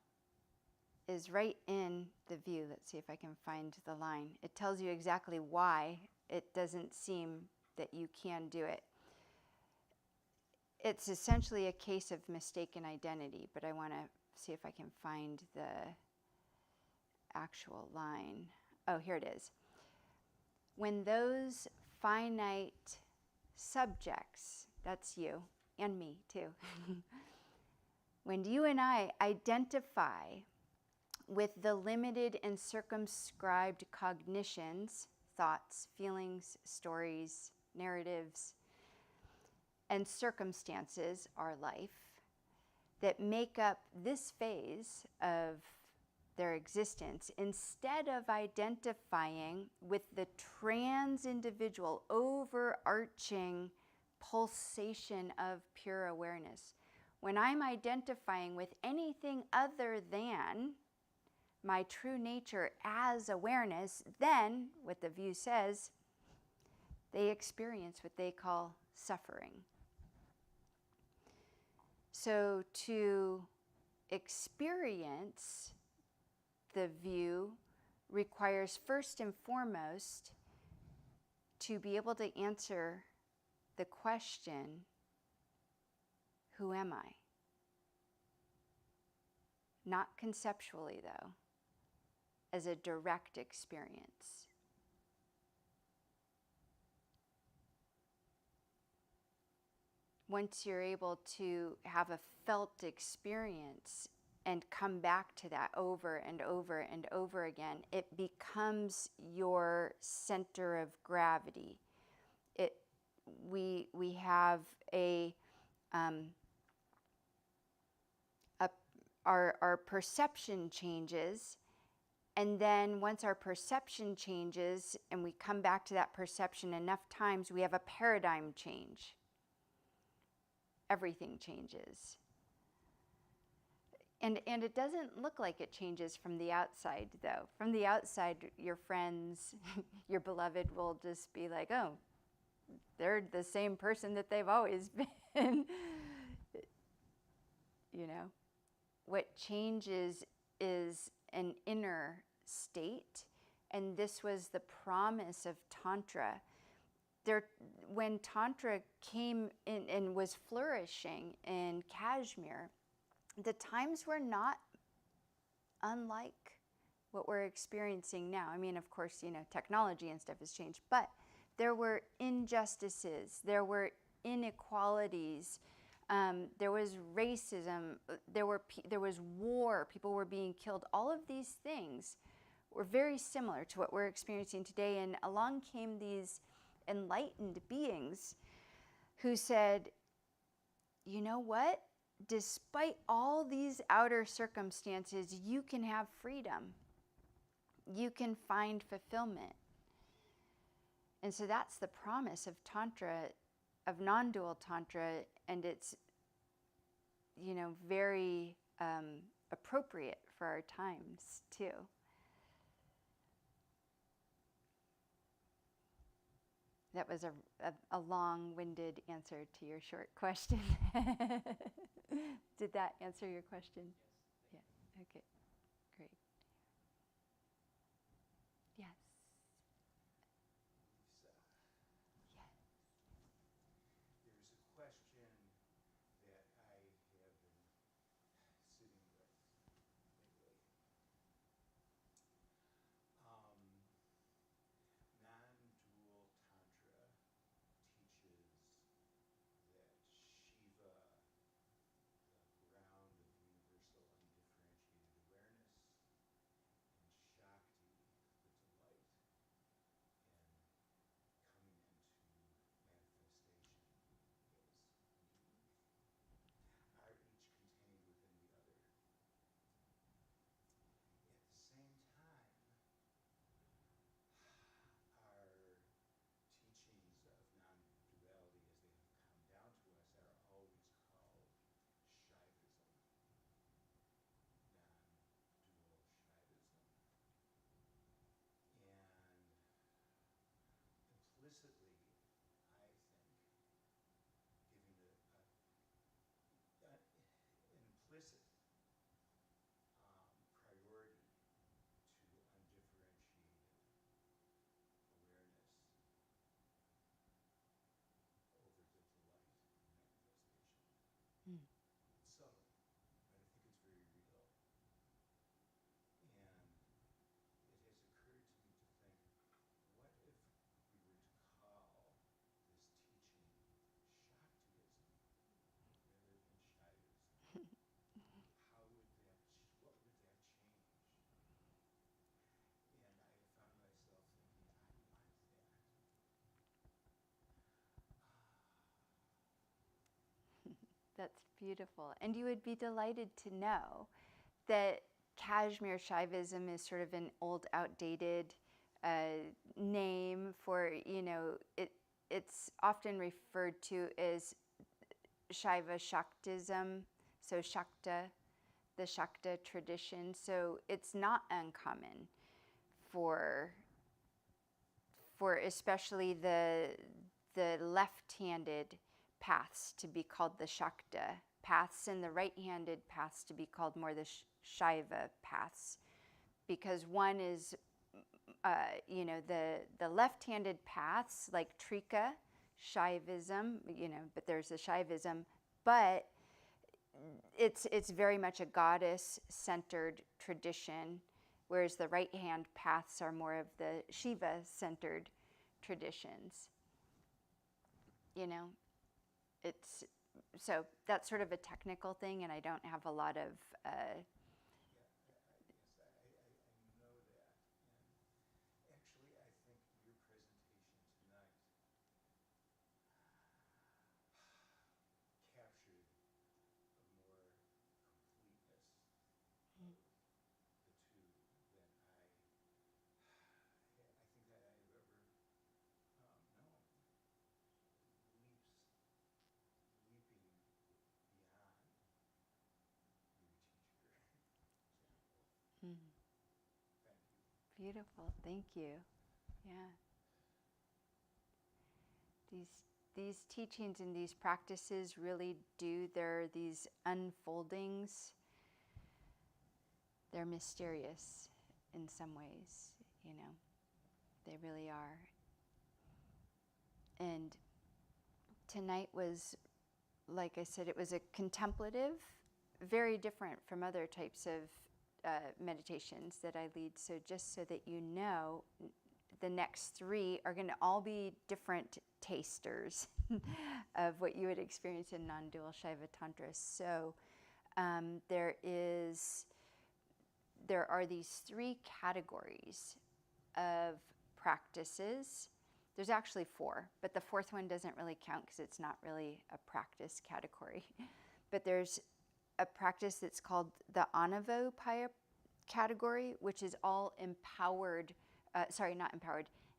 S1: is right in the view. Let's see if I can find the line. It tells you exactly why it doesn't seem that you can do it. It's essentially a case of mistaken identity, but I want to see if I can find the actual line. Oh, here it is. When those finite subjects, that's you and me too, when you and I identify with the limited and circumscribed cognitions, thoughts, feelings, stories, narratives, and circumstances, our life, that make up this phase of their existence, instead of identifying with the trans-individual, overarching pulsation of pure awareness, when I'm identifying with anything other than my true nature as awareness, then, what the view says, they experience what they call suffering. So to experience the view requires first and foremost to be able to answer the question, who am I? Not conceptually, though, as a direct experience. Once you're able to have a felt experience and come back to that over and over and over again, it becomes your center of gravity. We have our perception changes, and then once our perception changes and we come back to that perception enough times, we have a paradigm change. Everything changes. And it doesn't look like it changes from the outside, though. From the outside, your friends, your beloved will just be like, oh, they're the same person that they've always been. You know? What changes is an inner state, and this was the promise of Tantra. When Tantra came in and was flourishing in Kashmir, the times were not unlike what we're experiencing now. I mean, of course, technology and stuff has changed, but there were injustices, there were inequalities, there was racism, there was war, people were being killed. All of these things were very similar to what we're experiencing today, and along came these enlightened beings who said, you know what? Despite all these outer circumstances, you can have freedom. You can find fulfillment. And so that's the promise of Tantra non-dual Tantra, and it's, very appropriate for our times too. That was a long-winded answer to your short question. Did that answer your question? Yes. Yeah. Okay. Great. Yes.
S3: Lisa,
S1: Yes.
S3: there's a question that I have been sitting with lately. Non-dual Tantra teaches that Shiva, the ground of universal undifferentiated awareness, and Shakti, the delight in coming into manifestation, is being, are each contained within the other. At the same time, our teachings of non-duality as they have come down to us are always called Shaivism, non-dual Shaivism. And implicitly, I think, giving an implicit priority to undifferentiated awareness over the delight in manifestation.
S1: Mm.
S3: It's subtle, but I think it's very real. And it has occurred to me to think, what if we were to call this teaching Shaktiism rather than Shaivism? How would that, what would that change? And I have found myself thinking, I want that.
S1: That's beautiful. And you would be delighted to know that Kashmir Shaivism is sort of an old, outdated name for, it's often referred to as Shaiva Shaktism, so Shakta, the Shakta tradition. So it's not uncommon for especially the left-handed paths to be called the Shakta paths, and the right-handed paths to be called more the Shaiva paths, because one is, the left-handed paths like Trika, Shaivism, but there's a Shaivism, but it's very much a goddess-centered tradition, whereas the right-hand paths are more of the Shiva-centered traditions. It's, so that's sort of a technical thing, and I don't have a lot of
S3: Yes, I know that. And actually, I think your presentation tonight captured a more completeness of the two than I think that I have ever known. Leaping beyond your teacher example.
S1: mm,
S3: Thank you.
S1: beautiful. Thank you. Yeah. These teachings and these practices really do, they're these unfoldings. They're mysterious in some ways, They really are. And tonight was, like I said, it was a contemplative, very different from other types of meditations that I lead. So just so that you know, the next three are going to all be different tasters of what you would experience in non-dual Shaiva Tantra. So there are these three categories of practices. There's actually four, but the fourth one doesn't really count because it's not really a practice category. But there's a practice that's called the Anavopāya category, which is all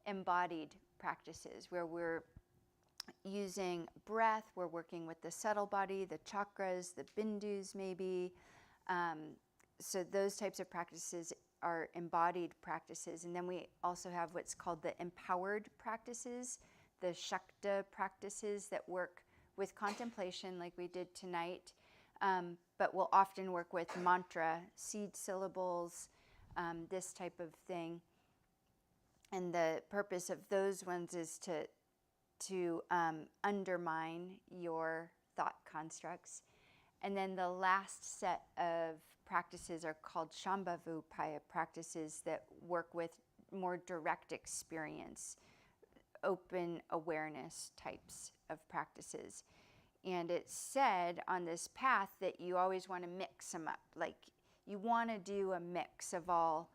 S1: embodied practices, where we're using breath. We're working with the subtle body, the chakras, the bindus maybe. So those types of practices are embodied practices. And then we also have what's called the empowered practices, the Shakta practices that work with contemplation like we did tonight, but we'll often work with mantra, seed syllables, this type of thing. And the purpose of those ones is to undermine your thought constructs. And then the last set of practices are called śāktopāya practices that work with more direct experience, open awareness types of practices. And it's said on this path that you always want to mix them up. Like you want to do a mix of all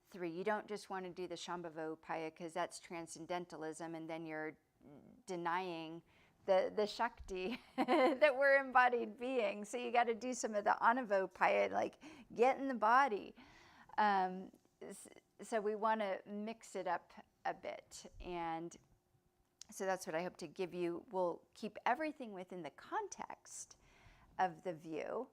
S1: three. You don't just want to do the śāktopāya because that's transcendentalism, and then you're denying the Shakti that we're embodied beings. So you got to do some of the anavopāya, like get in the body. So we want to mix it up a bit. And so that's what I hope to give you. We'll keep everything within the context of the view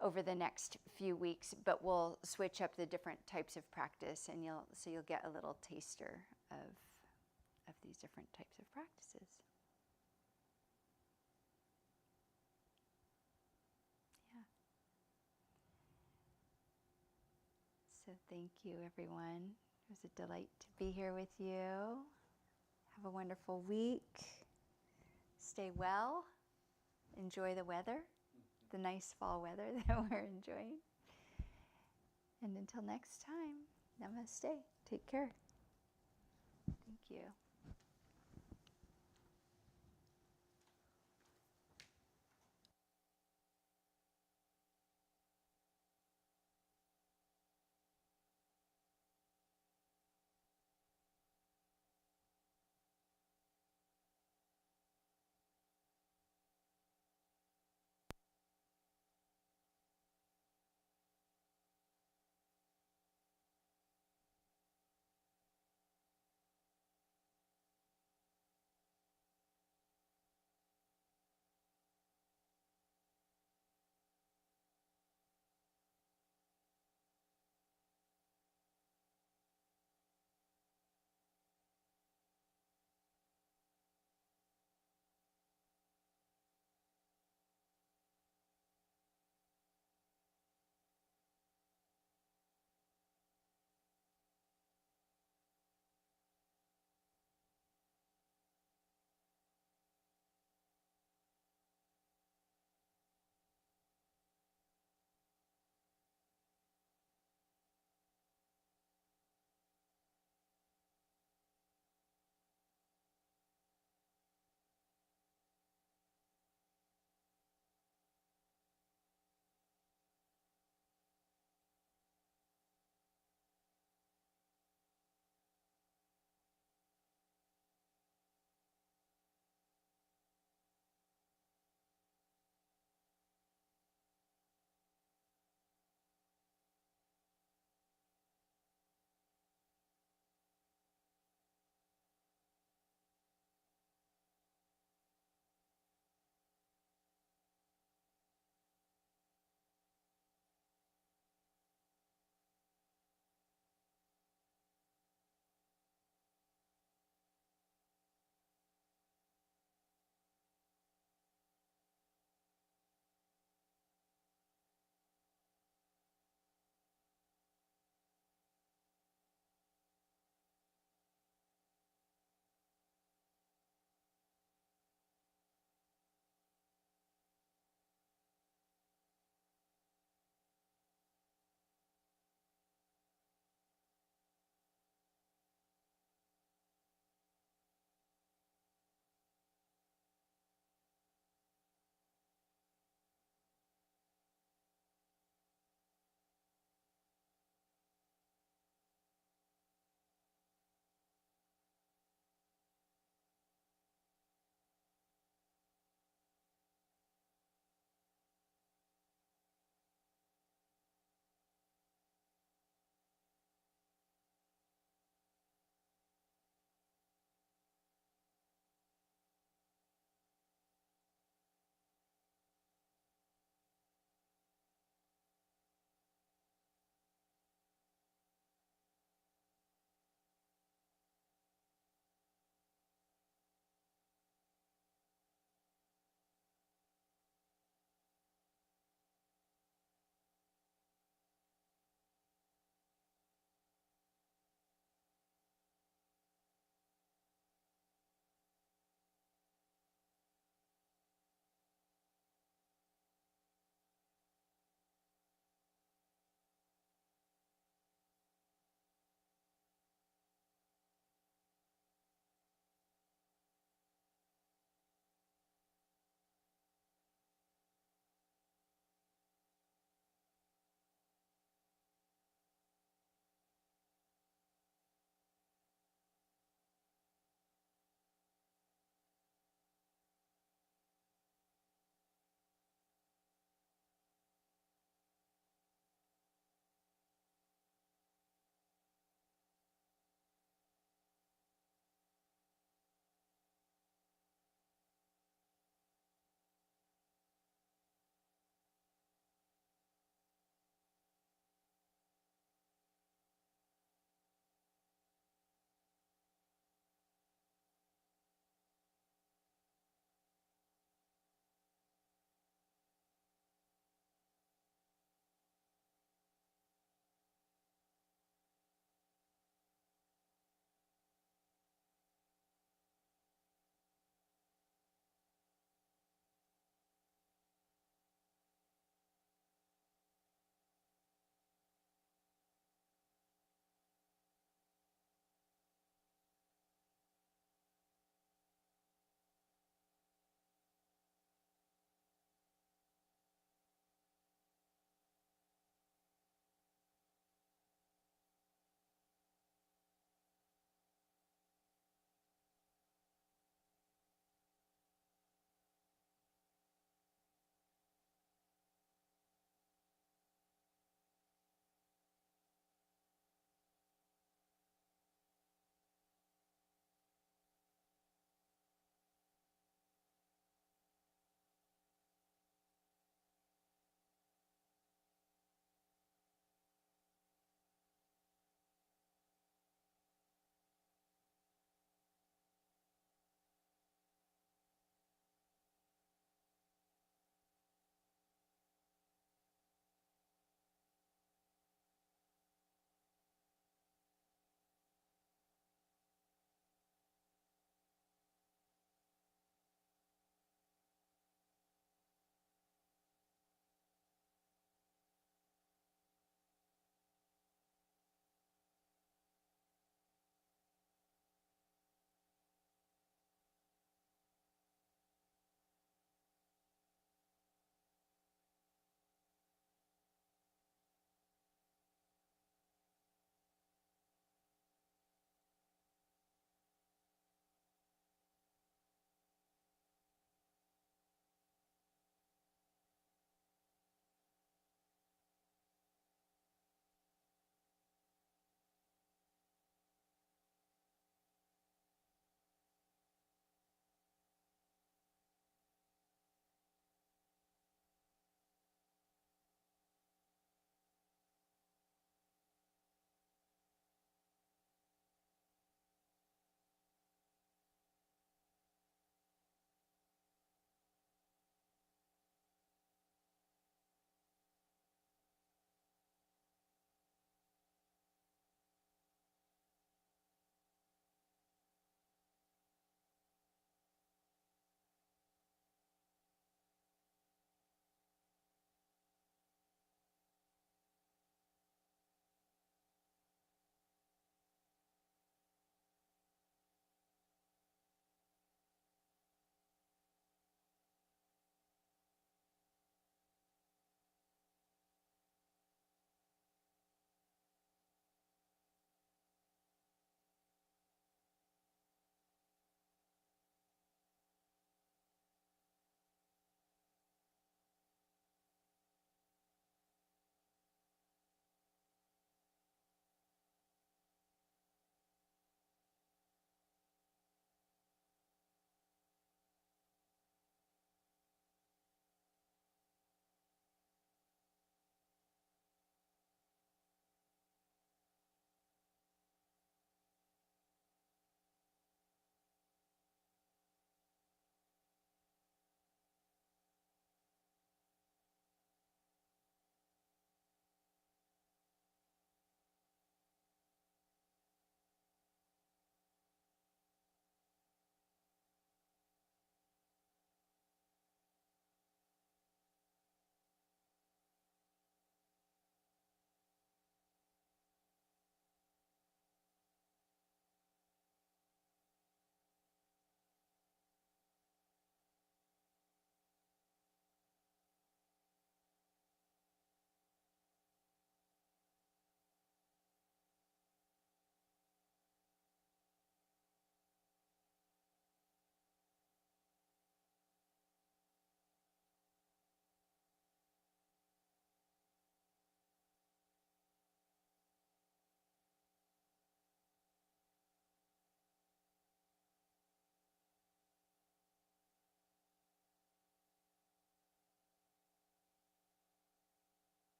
S1: over the next few weeks, but we'll switch up the different types of practice, and you'll get a little taster of these different types of practices. Yeah. So thank you, everyone. It was a delight to be here with you. Have a wonderful week. Stay well. Enjoy the weather, the nice fall weather that we're enjoying. And until next time, namaste. Take care. Thank you.